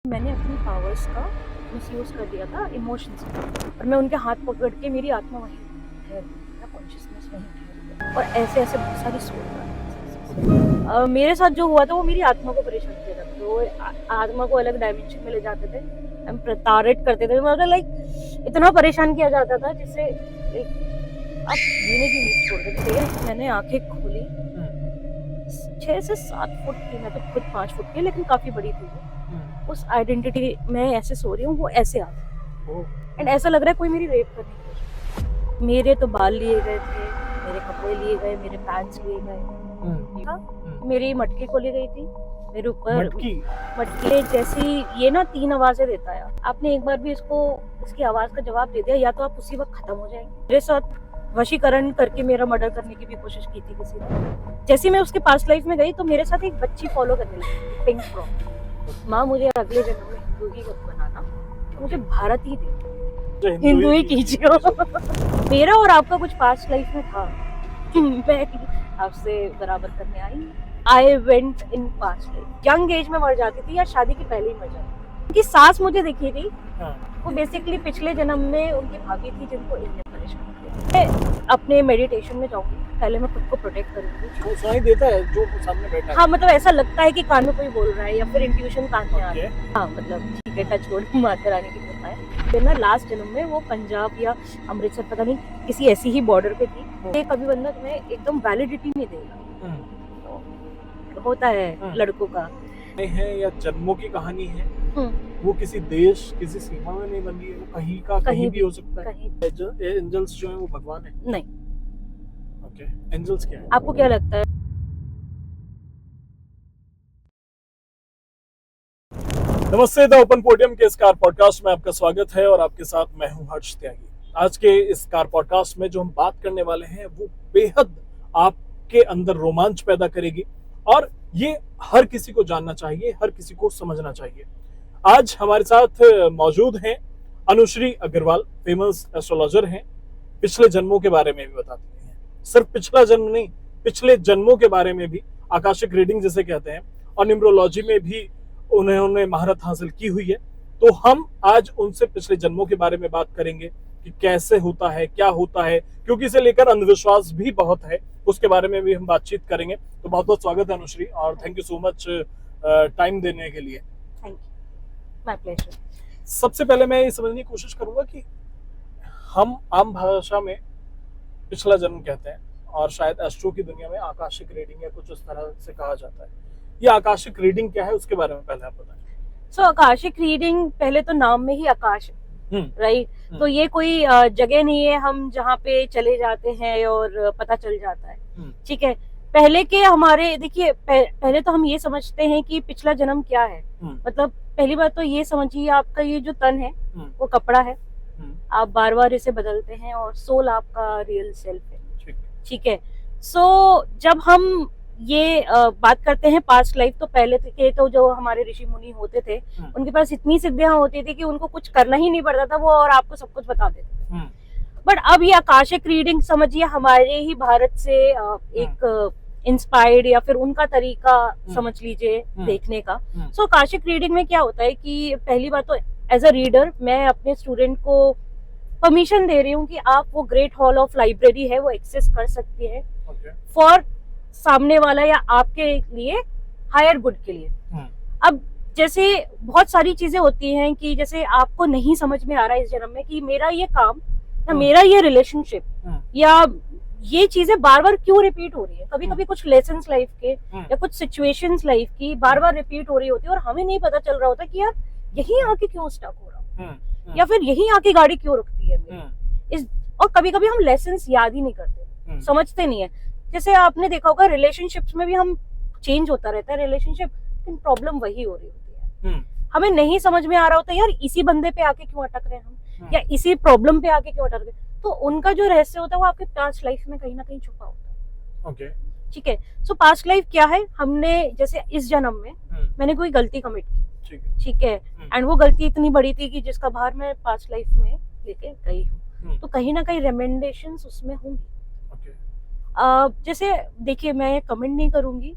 मैंने अपनी पावर्स का मिसयूज कर दिया था इमोशंस और मैं उनके हाथ पकड़ के मेरी आत्मा वहीं ठहर गई, मेरा कॉन्शियसनेस वहीं ठहर गया और ऐसे ऐसे बहुत सारी सोच मेरे साथ जो हुआ था वो मेरी आत्मा को परेशान किया था। तो आत्मा को अलग डायमेंशन में ले जाते थे, हम प्रताड़ित करते थे, मतलब लाइक इतना परेशान किया जाता था जिससे आप जीने की उम्मीद छोड़ देते थे। मैंने आंखें खोली, 6 से 7 फुट की, मैं तो खुद 5 फुट की लेकिन काफी बड़ी थी वो। उस आइडेंटिटी में ऐसे सो रही हूँ, वो ऐसे आ गई एंड ऐसा लग रहा है कोई मेरी रेप करने की कोशिश। मेरे तो बाल लिए गए थे, मेरे कपड़े लिए गए, मेरे पैंट्स लिए गए, मेरी मटकी खोली गई थी मेरे ऊपर। मटकी जैसी ये ना 3 आवाजें देता है, आपने एक बार भी इसकी आवाज का जवाब दे दिया या तो आप उसी वक्त खत्म हो जाएंगे। मेरे साथ वशीकरण करके मेरा मर्डर करने की भी कोशिश की थी किसी ने। जैसे मैं उसके पास्ट लाइफ में गई तो मेरे साथ एक बच्ची फॉलो करने लगी, पिंक फ्रॉक। माँ मुझे अगले जन्म में हिंदू ही बनाना, तो मुझे भारत ही दे, हिंदू ही कीजिए। मेरा और आपका कुछ पास्ट लाइफ में था, मैं आपसे बराबर करने आई went in past life. Young age में मर जाती थी या शादी की पहले ही मर जाती थी। उनकी सास मुझे दिखी थी, वो बेसिकली पिछले जन्म में उनकी भाभी थी जिनको इन्हें परेशान किया। मैं अपने मेडिटेशन में जाऊंगी, पहले मैं खुद को प्रोटेक्ट करूंगी। सुनाई देता है जो सामने बैठा है? हाँ, मतलब ऐसा लगता है कि कान में कोई बोल रहा है या फिर इंट्यूशन कान में आ रहा है। हाँ, मतलब ठीक है, टच वुड, माता रानी की कृपा है। फिर ना लास्ट जन्म में वो पंजाब या अमृतसर, पता नहीं किसी ऐसी ही बॉर्डर पे थी। कभी बंदा तुम्हें एकदम वैलिडिटी नहीं देगा, तो होता है लड़कों का है या जन्मों की कहानी है। वो किसी देश, किसी सीमा में नहीं बनी है, वो कहीं का कहीं भी हो सकता है। एंजल्स जो है वो भगवान है? नहीं। ओके, एंजल्स क्या है? आपको क्या लगता है? नमस्ते, द ओपन पोडियम के इस कार पॉडकास्ट में आपका स्वागत है और आपके साथ मैं हूं हर्ष त्यागी। आज के इस कार पॉडकास्ट में जो हम बात करने वाले हैं वो बेहद आपके अंदर रोमांच पैदा करेगी और ये हर किसी को जानना चाहिए, हर किसी को समझना चाहिए। आज हमारे साथ मौजूद हैं अनुश्री अग्रवाल, फेमस एस्ट्रोलॉजर हैं। पिछले जन्मों के बारे में भी बताती हैं, सिर्फ पिछला जन्म नहीं, पिछले जन्मों के बारे में भी, आकाशिक रीडिंग जिसे कहते हैं, और न्यूमरोलॉजी में भी उन्होंने महारत हासिल की हुई है। तो हम आज उनसे पिछले जन्मों के बारे में बात करेंगे कि कैसे होता है, क्या होता है, क्योंकि इसे लेकर अंधविश्वास भी बहुत है, उसके बारे में भी हम बातचीत करेंगे। तो बहुत बहुत स्वागत है अनुश्री, और thank you so much time देने के लिए। Thank you, my pleasure. सबसे पहले मैं ये समझने की कोशिश करूंगा कि हम आम भाषा में पिछला जन्म कहते हैं और शायद एस्ट्रो की दुनिया में आकाशिक रीडिंग या कुछ उस तरह से कहा जाता है। ये आकाशिक रीडिंग क्या है, उसके बारे में पहले आप बताएं। सो आकाशिक रीडिंग, पहले तो नाम में ही आकाश है, राइट? तो ये कोई जगह नहीं है हम जहाँ पे चले जाते हैं और पता चल जाता है, ठीक है। पहले के हमारे, देखिए, पहले तो हम ये समझते हैं कि पिछला जन्म क्या है। मतलब पहली बात तो ये समझिए, आपका ये जो तन है वो कपड़ा है, आप बार बार इसे बदलते हैं और सोल आपका रियल सेल्फ है, ठीक है। सो जब हम ये बात करते हैं पास्ट लाइफ, तो पहले के तो जो हमारे ऋषि मुनि होते थे उनके पास इतनी सिद्धियां होती थी कि उनको कुछ करना ही नहीं पड़ता था, वो और आपको सब कुछ बता देते थे। बट अब ये आकाशिक रीडिंग समझिए हमारे ही भारत से एक इंस्पायर्ड या फिर उनका तरीका समझ लीजिए देखने का। सो आकाशिक रीडिंग में क्या होता है कि पहली बात तो एज अ रीडर मैं अपने स्टूडेंट को परमिशन दे रही हूँ कि आप वो ग्रेट हॉल ऑफ लाइब्रेरी है वो एक्सेस कर सकती है फॉर सामने वाला या आपके लिए हायर गुड के लिए। अब जैसे बहुत सारी चीजें होती हैं कि जैसे आपको नहीं समझ में आ रहा है इस जन्म में कि मेरा ये काम या मेरा ये रिलेशनशिप या ये चीजें बार बार क्यों रिपीट हो रही है। कभी कभी कुछ लेसन्स लाइफ के या कुछ सिचुएशंस लाइफ की बार बार रिपीट हो रही होती है और हमें नहीं पता चल रहा होता कि यार यहीं आके क्यों स्टक हो रहा हूँ या फिर यहीं आके गाड़ी क्यों रुकती है मेरी। और कभी कभी हम लेसन्स याद ही नहीं करते, समझते नहीं है। जैसे आपने देखा होगा रिलेशनशिप्स में भी हम चेंज होता रहता है रिलेशनशिप, लेकिन प्रॉब्लम वही हो रही होती है। हमें नहीं समझ में आ रहा होता यार इसी बंदे पे आके क्यों अटक रहे हैं हम या इसी प्रॉब्लम पे आके क्यों अटक रहे। तो उनका जो रहस्य होता है वो आपके पास्ट लाइफ में कहीं ना कहीं छुपा होता है। ओके, ठीक है। सो पास्ट लाइफ क्या है, हमने जैसे इस जन्म में मैंने कोई गलती कमिट की, ठीक है, एंड वो गलती इतनी बड़ी थी कि जिसका भार मैं पास्ट लाइफ में लेके गई हूँ, तो कहीं ना कहीं रेमेंडेशंस उसमें होंगी। जैसे देखिए, मैं कमेंट नहीं करूंगी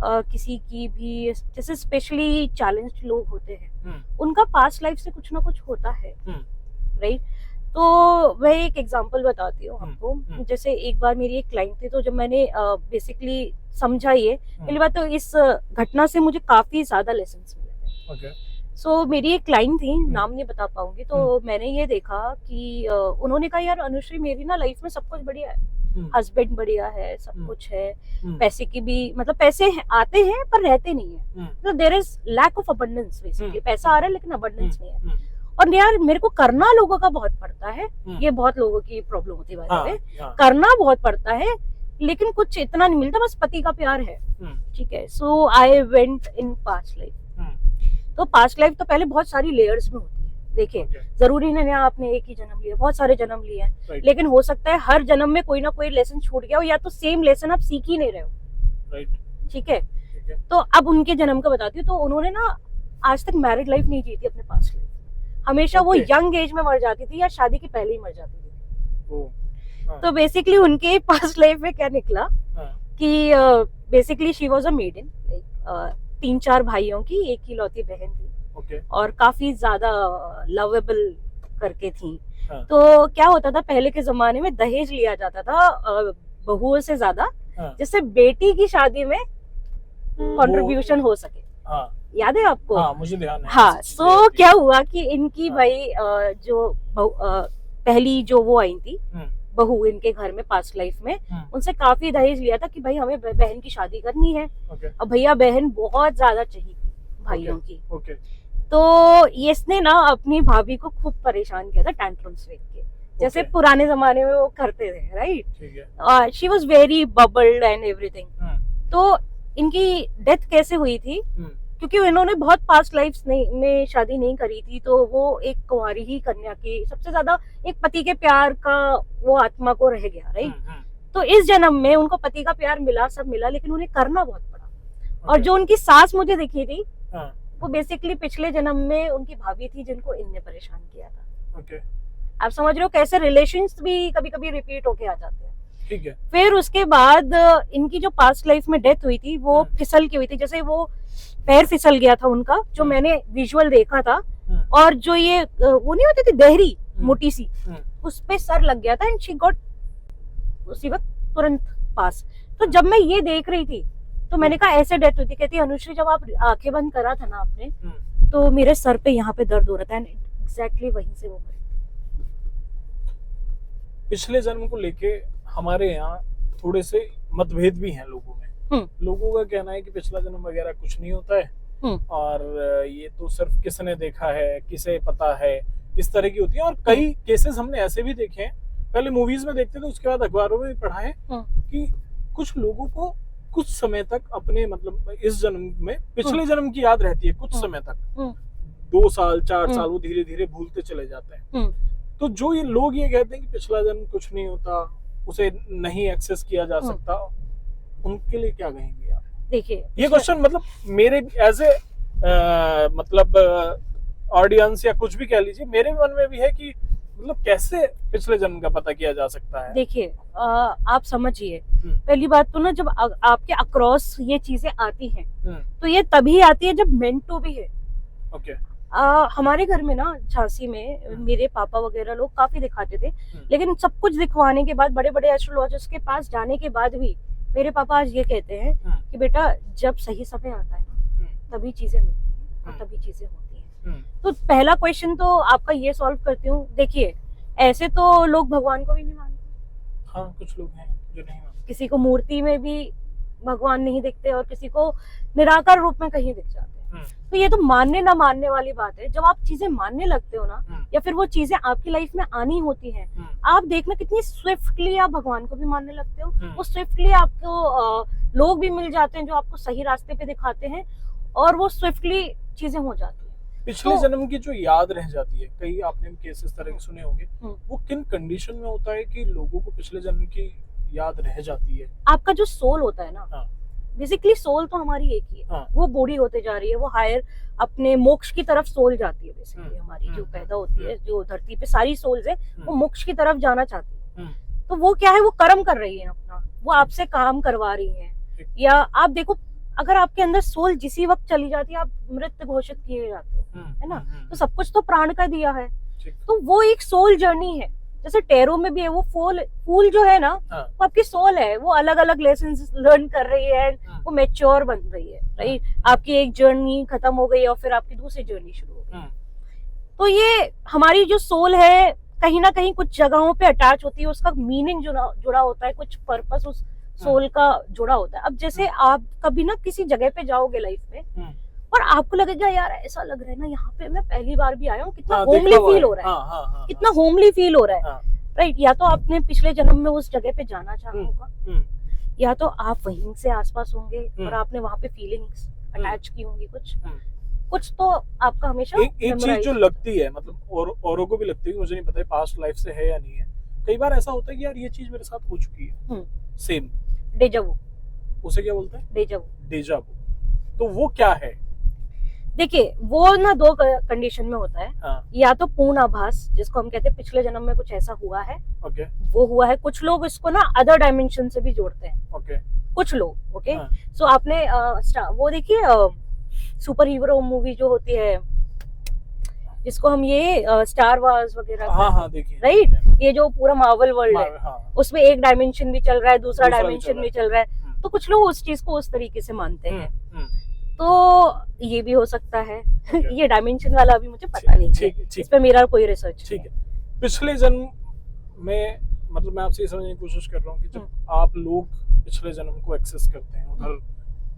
किसी की भी, जैसे स्पेशली चैलेंज्ड लोग होते हैं, उनका पास्ट लाइफ से कुछ ना कुछ होता है, राइट। तो मैं एक एग्जांपल बताती हूँ आपको। जैसे एक बार मेरी एक क्लाइंट थी, तो जब मैंने बेसिकली समझा ये, पहली बात तो इस घटना से मुझे काफी ज्यादा लेसन्स मिले थे। सो मेरी एक क्लाइंट थी, नाम नहीं बता पाऊंगी, तो मैंने ये देखा कि उन्होंने कहा यार अनुश्री, मेरी ना लाइफ में सब कुछ बढ़िया है, हस्बैंड बढ़िया है, सब कुछ है, पैसे की भी मतलब पैसे आते हैं पर रहते नहीं है, मतलब there is lack of abundance. Basically पैसा आ रहा है लेकिन अबंडेंस नहीं है। और यार मेरे को करना लोगों का बहुत पड़ता है, ये बहुत लोगों की प्रॉब्लम होती है बाय द वे, करना बहुत पड़ता है लेकिन कुछ इतना नहीं मिलता, बस पति का प्यार है, ठीक है। So I went in past life. तो पास्ट लाइफ तो पहले बहुत सारी लेयर्स में होती है। देखिए, जरूरी नहीं है आपने एक ही जन्म लिया, बहुत सारे जन्म लिए हैं, लेकिन हो सकता है हर जन्म में कोई ना कोई लेसन छूट गया हो, या तो सेम लेसन आप सीख ही नहीं रहे हो, ठीक है। तो अब उनके जन्म का बताती हूँ। तो उन्होंने ना आज तक मैरिड लाइफ नहीं जी थी अपने पास्ट लाइफ, हमेशा वो यंग एज में मर जाती थी या शादी के पहले ही मर जाती थी। तो बेसिकली उनके पास्ट लाइफ में क्या निकला कि basically she was a maiden, like 3-4 भाइयों की एक ही लौती बहन थी, और काफी ज्यादा लवेबल करके थी। तो क्या होता था पहले के जमाने में, दहेज लिया जाता था बहुओं से ज्यादा, जिससे बेटी की शादी में कंट्रीब्यूशन हो सके। याद है आपको? मुझे ध्यान है। हाँ, सो क्या हुआ कि इनकी भाई जो पहली जो वो आई थी बहू इनके घर में पास्ट लाइफ में, उनसे काफी दहेज लिया था कि भाई हमें बहन की शादी करनी है। अब भैया बहन बहुत ज्यादा चाहिए थी भाइयों की। तो इसने ना अपनी भाभी को खूब परेशान किया था टैंट्रम्स फेंक के, जैसे पुराने जमाने में वो करते थे, right. She was very bubbled and everything. तो इनकी डेथ कैसे हुई थी? क्योंकि इन्होंने बहुत पास्ट लाइफ में शादी नहीं करी थी, तो वो एक कुंवारी ही कन्या की सबसे ज्यादा एक पति के प्यार का वो आत्मा को रह गया, राइट। तो इस जन्म में उनको पति का प्यार मिला, सब मिला, लेकिन उन्हें करना बहुत पड़ा। और जो उनकी सास मुझे दिखी थी, वो बेसिकली पिछले जन्म में उनकी भाभी थी जिनको इनने परेशान किया था। आप समझ रहे हो कैसे रिलेशंस भी कभी कभी रिपीट होके आ जाते हैं, ठीक है। फिर उसके बाद इनकी जो पास्ट लाइफ में डेथ हुई थी वो फिसल की हुई थी, जैसे वो पैर फिसल गया था उनका, जो मैंने विजुअल देखा था। और जो ये वो नहीं होती थी देहरी मोटी सी, उस पे सर लग गया था, एंड शी गॉट उसी वक्त तुरंत पास। तो जब मैं ये देख रही थी तो मैंने कहा ऐसे डेथ हुई थी। कहती अनुश्री, जब आप आंखें बंद करा था ना आपने, तो मेरे सर पे यहाँ पे दर्द हो रहा था, एंड एग्जैक्टली वहीं से वो मरी। पिछले जन्म को लेके हमारे यहाँ थोड़े से मतभेद भी हैं लोगों में। लोगों का कहना है कि पिछला जन्म वगैरह कुछ नहीं होता है, और ये तो सिर्फ किसने देखा है, किसे पता है, इस तरह की होती है। और कई केसेस हमने ऐसे भी देखे हैं, पहले मूवीज में देखते थे, उसके बाद अखबारों में भी पढ़ा है कि कुछ लोगों को कुछ समय तक अपने मतलब इस जन्म में पिछले जन्म की याद रहती है कुछ समय तक, 2 साल 4 साल, वो धीरे धीरे भूलते चले जाते हैं। तो जो ये लोग ये कहते हैं कि पिछला जन्म कुछ नहीं होता, उसे नहीं एक्सेस किया जा सकता, उनके लिए क्या कहेंगे आप? देखिए, ये क्वेश्चन मतलब मेरे एज ए मतलब ऑडियंस या कुछ भी कह लीजिए, मेरे मन में भी है कि मतलब कैसे पिछले जन्म का पता किया जा सकता है। देखिए, आप समझिए, पहली बात तो ना, जब आपके अक्रॉस ये चीजें आती हैं, तो ये तभी आती है जब मेंट टू भी है। हमारे घर में ना झांसी में मेरे पापा वगैरह लोग काफी दिखाते थे, लेकिन सब कुछ दिखवाने के बाद, बड़े बड़े एस्ट्रोलॉजर्स के पास जाने के बाद भी मेरे पापा आज ये कहते हैं कि बेटा जब सही समय आता है ना, तभी चीजें मिलती हैं और तभी चीजें होती हैं। तो पहला क्वेश्चन तो आपका ये सॉल्व करती हूँ। देखिए, ऐसे तो लोग भगवान को भी नहीं मानते। हाँ, कुछ लोग हैं जो नहीं मानते। किसी को मूर्ति में भी भगवान नहीं दिखते और किसी को निराकार रूप में कहीं दिख जाते हैं। तो ये तो मानने ना मानने वाली बात है। जब आप चीजें मानने लगते हो ना, या फिर वो चीजें आपकी लाइफ में आनी होती हैं, आप देखना कितनी स्विफ्टली आप भगवान को भी मानने लगते हो। वो स्विफ्टली आपको लोग भी मिल जाते हैं जो आपको सही रास्ते पे दिखाते हैं, और वो स्विफ्टली चीजें हो जाती है। पिछले जन्म की जो याद रह जाती है, कई आपने केस इस तरह के सुने होंगे, वो किन कंडीशन में होता है कि लोगों को पिछले जन्म की याद रह जाती है? आपका जो सोल होता है ना, बेसिकली सोल तो हमारी एक ही है, वो बॉडी होते जा रही है, वो हायर अपने मोक्ष की तरफ सोल जाती है। बेसिकली हमारी जो पैदा होती है, जो धरती पे सारी सोल्स है, वो मोक्ष की तरफ जाना चाहती है। तो वो क्या है, वो कर्म कर रही है अपना, वो आपसे काम करवा रही है, या आप देखो अगर आपके अंदर सोल जिसी वक्त चली जाती है आप मृत घोषित किए जाते हो, है ना। तो सब कुछ तो प्राण का दिया है, तो वो एक सोल जर्नी है। जैसे टैरो में भी है, वो फूल जो है ना, वो आपकी सोल है, वो अलग अलग लेसन लर्न कर रही है, वो मैच्योर बन रही है, राइट। आपकी एक जर्नी खत्म हो गई और फिर आपकी दूसरी जर्नी शुरू हो गई। तो ये हमारी जो सोल है कहीं ना कहीं कुछ जगहों पे अटैच होती है, उसका मीनिंग जुड़ा होता है, कुछ पर्पस उस सोल का जुड़ा होता है। अब जैसे आप कभी ना किसी जगह पे जाओगे लाइफ में और आपको लगेगा यार ऐसा लग रहा है ना यहाँ पे मैं पहली बार भी आया हूँ, कितना होमली फील हो रहा है, कितना होमली फील हो रहा है, राइट। या तो आपने पिछले जन्म में उस जगह पे जाना चाहा होगा, या तो आप वहीं से आसपास होंगे और आपने वहां पे फीलिंग्स अटैच की होंगी, कुछ तो आपका हमेशा एक चीज जो लगती है, मतलब औरों को भी लगती है, मुझे नहीं पता पास्ट लाइफ से है या नहीं है, कई बार ऐसा होता है कि यार ये चीज मेरे साथ हो चुकी है, सेम डेजावू। उसे क्या बोलते हैं? डेजावू। तो वो क्या है? देखिए वो ना दो कंडीशन में होता है। या तो पूर्ण आभास, जिसको हम कहते हैं पिछले जन्म में कुछ ऐसा हुआ है, वो हुआ है। कुछ लोग इसको ना अदर डायमेंशन से भी जोड़ते हैं, कुछ लोग। सो आपने वो देखिए सुपर हीरो मूवी जो होती है, जिसको हम ये स्टार वार्स वगैरह, देखिए, राइट, ये जो पूरा मार्वल वर्ल्ड है, उसमें एक डायमेंशन भी चल रहा है, दूसरा डायमेंशन भी चल रहा है। तो कुछ लोग उस चीज को उस तरीके से मानते हैं, तो ये भी हो सकता है। ये डायमेंशन वाला अभी मुझे पता नहीं है, इस पे मेरा कोई रिसर्च नहीं है। पिछले जन्म में, मतलब मैं आपसे ये समझने की कोशिश कर रहा हूँ कि जब आप लोग पिछले जन्म को एक्सेस करते हैं, उधर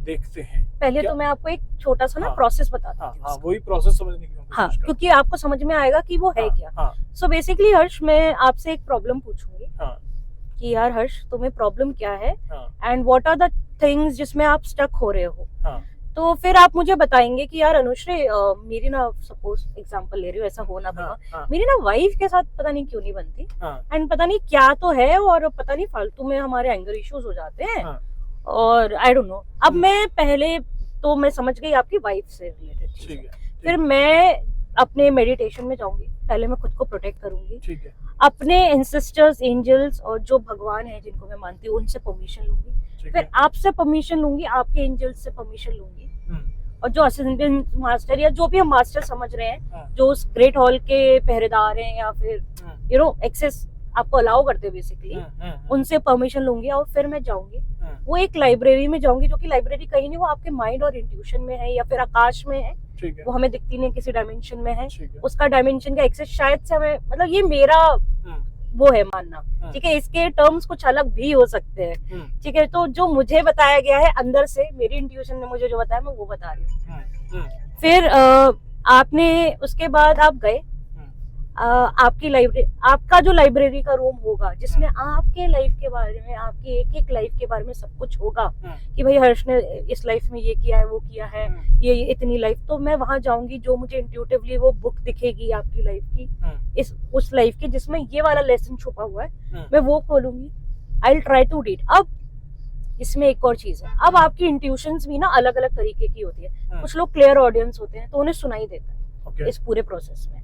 देखते हैं, पहले तो मैं आपको एक छोटा सा ना प्रोसेस बताती हूँ। वही प्रोसेस समझने की कोशिश कर रहा हूं, क्योंकि आपको समझ में आएगा कि वो है क्या। सो बेसिकली हर्ष, मैं आपसे एक प्रॉब्लम पूछूंगी कि यार हर्ष, तुम्हें प्रॉब्लम क्या है and what are the things जिसमें आप स्टक हो रहे हो। तो फिर आप मुझे बताएंगे कि यार अनुश्री, मेरी ना, सपोज एग्जांपल ले रही हूँ, ऐसा हो ना बना, मेरी ना वाइफ के साथ पता नहीं क्यों नहीं बनती, एंड पता नहीं क्या तो है, और पता नहीं फालतू में हमारे एंगर इश्यूज हो जाते हैं, और आई डोंट नो। अब मैं पहले तो मैं समझ गई आपकी वाइफ से रिलेटेड चीज है, फिर मैं अपने मेडिटेशन में जाऊंगी, पहले मैं खुद को प्रोटेक्ट करूंगी, अपने एंसेस्टर्स, एंजल्स और जो भगवान है जिनको मैं मानती हूँ उनसे परमिशन लूंगी, फिर आपसे परमिशन लूंगी, आपके एंजल्स से परमिशन लूंगी, और जो असिस्टेंट मास्टर या जो भी हम मास्टर समझ रहे हैं, जो उस ग्रेट हॉल के पहरेदार हैं या फिर यू नो एक्सेस आपको अलाउ करते हैं बेसिकली, उनसे परमिशन लूंगी, और फिर मैं जाऊंगी वो एक लाइब्रेरी में जाऊंगी, जो कि लाइब्रेरी कहीं नहीं, वो आपके माइंड और इंट्यूशन में है या फिर आकाश में है, वो हमें दिखती नहीं, किसी डायमेंशन में है, उसका डायमेंशन का एक्सेस शायद से हमें, मतलब ये मेरा वो है मानना, ठीक है। इसके टर्म्स कुछ अलग भी हो सकते हैं, ठीक है। तो जो मुझे बताया गया है अंदर से, मेरी इंट्यूशन ने मुझे जो बताया मैं वो बता रही हूँ। फिर आपने उसके बाद आप गए, आपकी लाइब्रेरी, आपका जो लाइब्रेरी का रूम होगा जिसमें आपके लाइफ के बारे में, आपकी एक एक लाइफ के बारे में सब कुछ होगा, कि भाई हर्ष ने इस लाइफ में ये किया है, वो किया है, ये इतनी लाइफ, तो मैं वहां जाऊंगी, जो मुझे इंट्यूटिवली वो बुक दिखेगी आपकी लाइफ की, इस उस लाइफ की जिसमें ये वाला लेसन छुपा हुआ है, मैं वो खोलूंगी, I will try to read. अब इसमें एक और चीज है, अब आपकी इंट्यूशंस भी ना अलग अलग तरीके की होती है, कुछ लोग क्लियर ऑडियंस होते हैं तो उन्हें सुनाई देता है इस पूरे प्रोसेस में,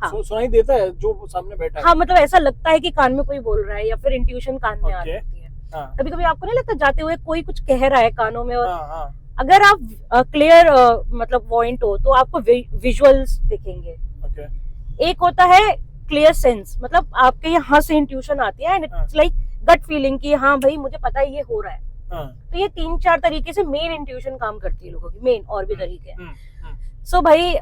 सुनाई देता है जो सामने बैठा है, हाँ, मतलब ऐसा लगता है कि कान में कोई बोल रहा है, या फिर इंट्यूशन कान में आ जाती है। कभी कभी आपको नहीं लगता जाते हुए कोई कुछ कह रहा है कानों में, और अगर आप क्लियर मतलब पॉइंट हो तो आपको विजुअल्स दिखेंगे। एक होता है क्लियर सेंस, मतलब आपके यहाँ से इंट्यूशन आती है, and it's like gut feeling की हाँ भाई मुझे पता है ये हो रहा है। तो ये 3-4 तरीके से मेन इंट्यूशन काम करती है लोगों की, मेन और भी तरीके हैं। सो भाई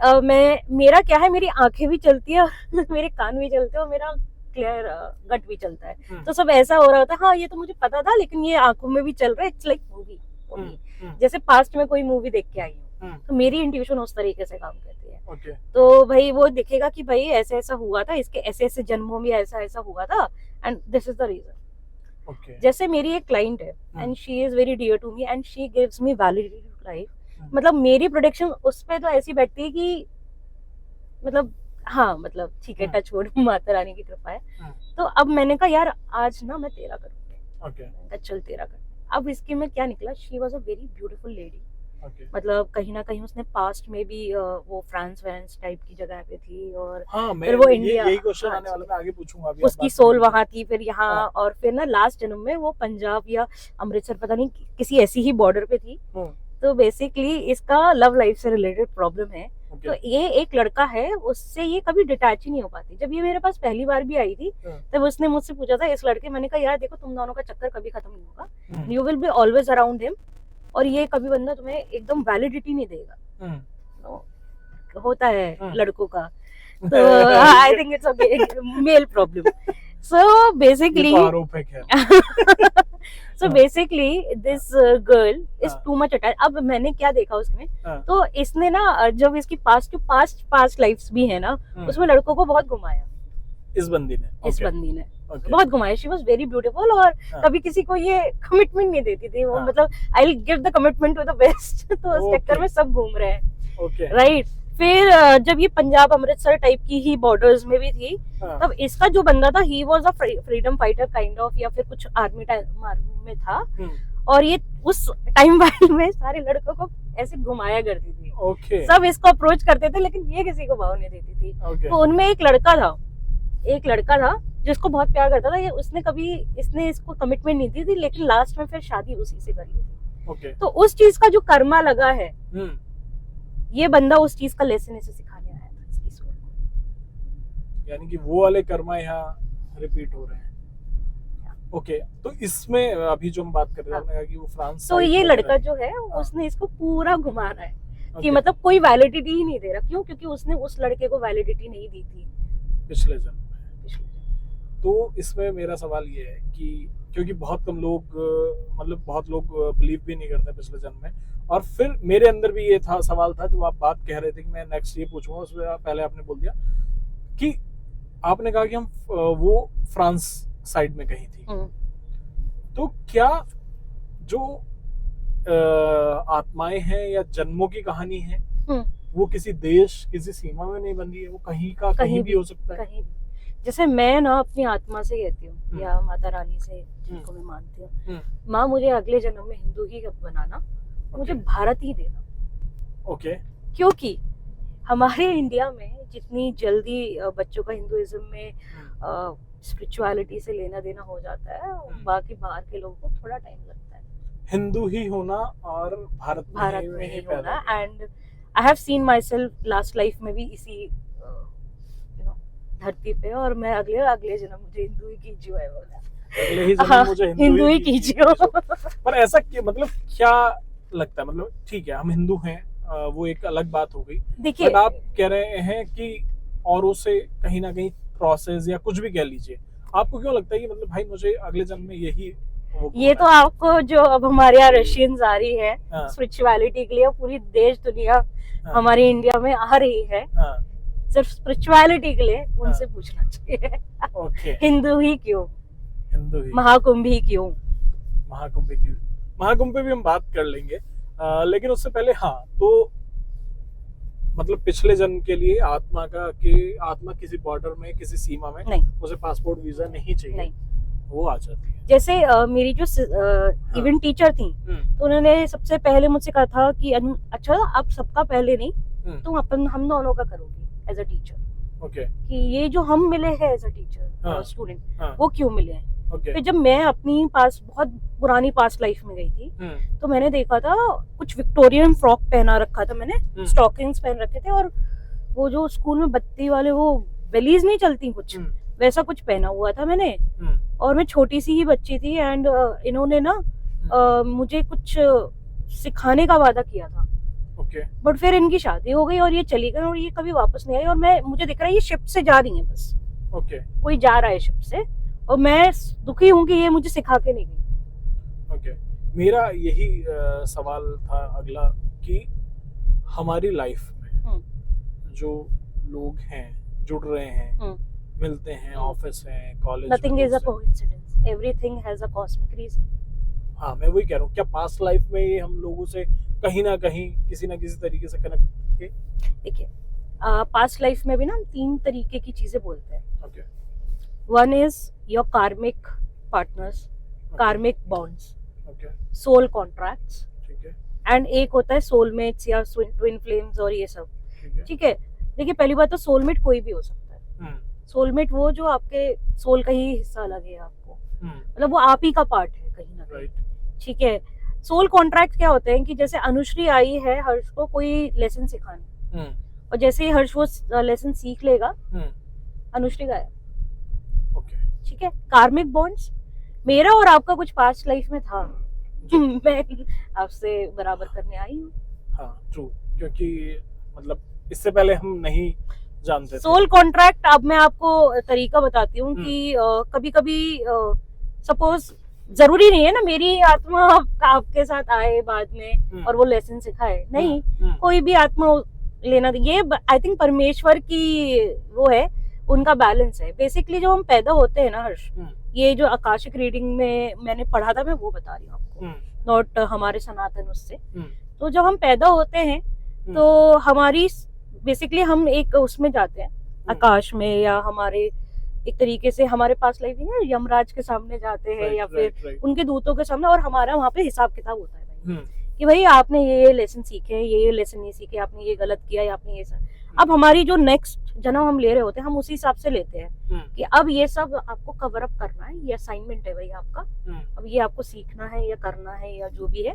मेरा क्या है, मेरी आंखें भी चलती है मेरे कान भी चलते हैं, और मेरा क्लियर गट भी चलता है। तो सब ऐसा हो रहा होता है, हाँ ये तो मुझे पता था, लेकिन ये आंखों में भी चल रहा है, इट्स लाइक मूवी, जैसे पास्ट में कोई मूवी देख के आई हूँ, तो मेरी इंट्यूशन उस तरीके से काम करती है। तो भाई वो दिखेगा कि भाई ऐसे ऐसा हुआ था, इसके ऐसे ऐसे जन्मों में ऐसा ऐसा हुआ था, and this is the reason. जैसे मेरी एक क्लाइंट है, and she is very dear to me, and she gives me validity to life, मतलब मेरी प्रोडक्शन उस पे तो ऐसी बैठती है कि मतलब हाँ, मतलब ठीक है, टच वुड, माता रानी की कृपा है। तो अब मैंने कहा यार आज ना मैं तेरा करूंगी, चल तेरा कर। अब इसके में क्या निकला, she was a very beautiful lady, okay मतलब कहीं ना कहीं उसने पास्ट में भी वो फ्रांस वैंस टाइप की जगह पे थी, और हाँ मैं फिर वो ये इंडिया, यही क्वेश्चन हाँ आने वाला, जी, मैं आगे पूछूंगा, अभी आप उसकी बात सोल करेंगे। वहां थी, फिर यहाँ, हाँ और फिर ना लास्ट जन्म में वो पंजाब या अमृतसर, पता नहीं किसी ऐसी ही बॉर्डर पे थी। तो बेसिकली इसका लव लाइफ से रिलेटेड प्रॉब्लम है। तो ये एक लड़का है, उससे ये कभी डिटैच ही नहीं हो पाती। जब ये मेरे पास पहली बार भी आई थी तब उसने मुझसे पूछा था इस लड़के, मैंने कहा यार देखो तुम दोनों का चक्कर कभी खत्म नहीं होगा, you will be always around him, और ये कभी बंदा तुम्हें एकदम वैलिडिटी नहीं देगा। तो होता है लड़कों का, तो I think it's okay, male problem. So basically आरोप है खैर। So basically this girl is too much attach. अब मैंने क्या देखा उसमें, तो इसने ना जब इसकी पास्ट लाइफ्स भी है ना, उसमें लड़कों को बहुत घुमाया, इस बंदी ने बहुत घुमाया। शी वाज वेरी ब्यूटीफुल, और कभी किसी को ये कमिटमेंट नहीं देती थी वो, मतलब I will give the commitment to the best. तो उस चक्कर में सब घूम रहे हैं, राइट। फिर जब ये पंजाब अमृतसर टाइप की ही बॉर्डर्स में भी थी, तब इसका जो बंदा था he was a freedom fighter kind of, या फिर कुछ आर्मी में था, और ये उस टाइम वाइल में सारे लड़कों को ऐसे घुमाया करती थी। सब इसको अप्रोच करते थे, लेकिन ये किसी को भाव नहीं देती थी। तो उनमें एक लड़का था जिसको बहुत प्यार करता था ये, इसने इसको कमिटमेंट नहीं दी थी, लेकिन लास्ट में फिर शादी उसी से कर ली थी। तो उस चीज का जो कर्मा लगा है, ये बंदा उस चीज का लेसन इसे सिखाने आया था इसकी सोल को, यानी कि वो वाले कर्मा यहाँ रिपीट हो रहे हैं। ओके, तो इसमें अभी जो हम बात कर रहे हैं, आपने कहा कि वो फ्रांस, तो ये लड़का जो है उसने इसको पूरा घुमा रहा है कि मतलब कोई वैलिडिटी ही नहीं दे रहा। क्यों? क्योंकि उसने उस लड़के को वैलिडिटी नहीं दी थी पिछले जन्म में। तो इसमें मेरा सवाल ये है कि क्योंकि बहुत कम लोग, मतलब बहुत लोग बिलीव भी नहीं करते पिछले जन्म में, और फिर मेरे अंदर भी ये था, सवाल था जो आप बात कह रहे थे कि मैं नेक्स्ट ये पूछूंगा, उसमें पहले आपने बोल दिया कि आपने कहा कि हम वो फ्रांस साइड में कहीं थी। तो क्या जो आत्माएं हैं या जन्मों की कहानी है, वो किसी देश, किसी सीमा में नहीं बंधी है, वो कहीं भी हो सकता है? कहीं भी। जैसे मैं ना अपनी आत्मा से कहती हूँ, या माता रानी से जिनको मैं मानती हूँ, माँ मुझे अगले जन्म में हिंदू ही बनाना, मुझे भारत ही देना। क्योंकि हमारे इंडिया में जितनी जल्दी बच्चों का हिंदुइज्म में स्पिरिचुअलिटी से लेना देना हो जाता है, बाकी बाहर के लोगों को थोड़ा टाइम लगता है हिंदू ही होना और भारत में ही होना। And I have seen my self last life में भी इसी धरती पे, और मैं अगले जन्म मुझे हिंदू ही कीजिए बोला, मुझे हिंदू ही कीजिए। पर ऐसा मतलब क्या लगता है, मतलब ठीक है हम हिंदू हैं, वो एक अलग बात हो गई। देखिए, आप कह रहे हैं कि औरों से कहीं ना कहीं प्रोसेस या कुछ भी कह लीजिए, आपको क्यों लगता है कि मतलब भाई मुझे अगले जन्म में यही ये तो आपको जो अब हमारे यहाँ रशियंस आ रही है स्पिरिचुअलिटी के लिए, पूरी देश दुनिया हमारे इंडिया में आ रही है सिर्फ स्पिरिचुअलिटी के लिए, उनसे पूछना चाहिए हिंदू ही क्यों, महाकुंभ ही क्यों। महाकुंभ पे भी हम बात कर लेंगे, लेकिन उससे पहले तो मतलब पिछले जन्म के लिए आत्मा किसी बॉर्डर में, किसी सीमा में नहीं, उसे पासपोर्ट वीजा नहीं चाहिए, नहीं। वो आ जाती है। जैसे मेरी जो इवेंट टीचर थी, तो उन्होंने सबसे पहले मुझसे कहा था कि अच्छा आप सबका पहले नहीं, तुम हम दोनों का करोगी एज अ टीचर। कि ये जो हम मिले हैं एज अ टीचर स्टूडेंट, वो क्यों मिले हैं। फिर जब मैं अपनी बहुत पुरानी पास्ट लाइफ में गई थी, तो मैंने देखा था कुछ विक्टोरियन फ्रॉक पहना रखा था मैंने, स्टॉकिंग्स पहन रखे थे, और वो जो स्कूल में बत्ती वाले वो बेलीज नहीं चलती कुछ, वैसा कुछ पहना हुआ था मैंने, और मैं छोटी सी ही बच्ची थी। एंड इन्होंने ना मुझे कुछ सिखाने का वादा किया था। बट फिर इनकी शादी हो गई और ये चली गई, और ये कभी वापस नहीं आई, और मुझे दिख रहा है ये शिप से जा रही है बस। कोई जा रहा है शिप से, और मैं दुखी हूँ कि ये मुझे सिखा के नहीं गई। मेरा यही सवाल था अगला कि हमारी लाइफ में जो लोग हैं, जुड़ रहे हैं, मिलते हैं, ऑफिस है, college, nothing is a coincidence, everything has a cosmic reason. हाँ, मैं वही कह रहा हूँ, क्या पास्ट लाइफ में ये हम लोगों से कहीं ना कहीं किसी ना किसी तरीके से कनेक्ट थे? देखिए, पास्ट लाइफ में भी ना हम 3 तरीके की चीजें बोलते हैं। वन इज योर कार्मिक पार्टनर्स, कार्मिक बॉन्ड्स, सोल कॉन्ट्रैक्ट्स, एंड एक होता है सोलमेट्स या ट्विन फ्लेम्स और ये सब, ठीक है। देखिए पहली बात तो सोलमेट कोई भी हो सकता है। सोलमेट वो जो आपके सोल का ही हिस्सा लगे आपको, मतलब वो आप ही का पार्ट है कहीं ना कहीं, ठीक है। सोल कॉन्ट्रैक्ट क्या होते हैं कि जैसे अनुश्री आई है हर्ष को कोई लेसन सिखाने, और जैसे ही हर्ष वो लेसन सीख लेगा अनुश्री गायब, ठीक है। कार्मिक बॉन्ड्स मेरा और आपका कुछ पास्ट लाइफ में था, मैं आपसे बराबर करने आई हूँ। हाँ ट्रू, क्योंकि मतलब इससे पहले हम नहीं जानते थे। सोल कॉन्ट्रैक्ट अब मैं आपको तरीका बताती हूँ कि कभी कभी सपोज जरूरी नहीं है ना मेरी आत्मा आपके साथ आए बाद में और वो लेसन सिखाए, नहीं, कोई भी आत्मा लेना, ये आई थिंक परमेश्वर की वो है, उनका बैलेंस है। बेसिकली जो हम पैदा होते हैं ना हर्ष, ये जो आकाशिक रीडिंग में मैंने पढ़ा था मैं वो बता रही हूँ आपको, नॉट हमारे सनातन उससे। तो जब हम पैदा होते हैं तो हमारी बेसिकली हम एक उसमें जाते हैं आकाश में, या हमारे एक तरीके से हमारे पास लाइफ है यमराज के सामने जाते हैं, या फिर उनके दूतों के सामने, और हमारा वहाँ पे हिसाब किताब होता है भाई कि भाई आपने ये लेसन सीखे, ये लेसन नहीं सीखे, आपने ये गलत किया, या आपने ये सब। अब हमारी जो नेक्स्ट जन्म हम ले रहे होते हैं हम उसी हिसाब से लेते हैं कि अब ये सब आपको कवर अप करना है, ये असाइनमेंट है भाई आपका, अब ये आपको सीखना है या करना है या जो भी है,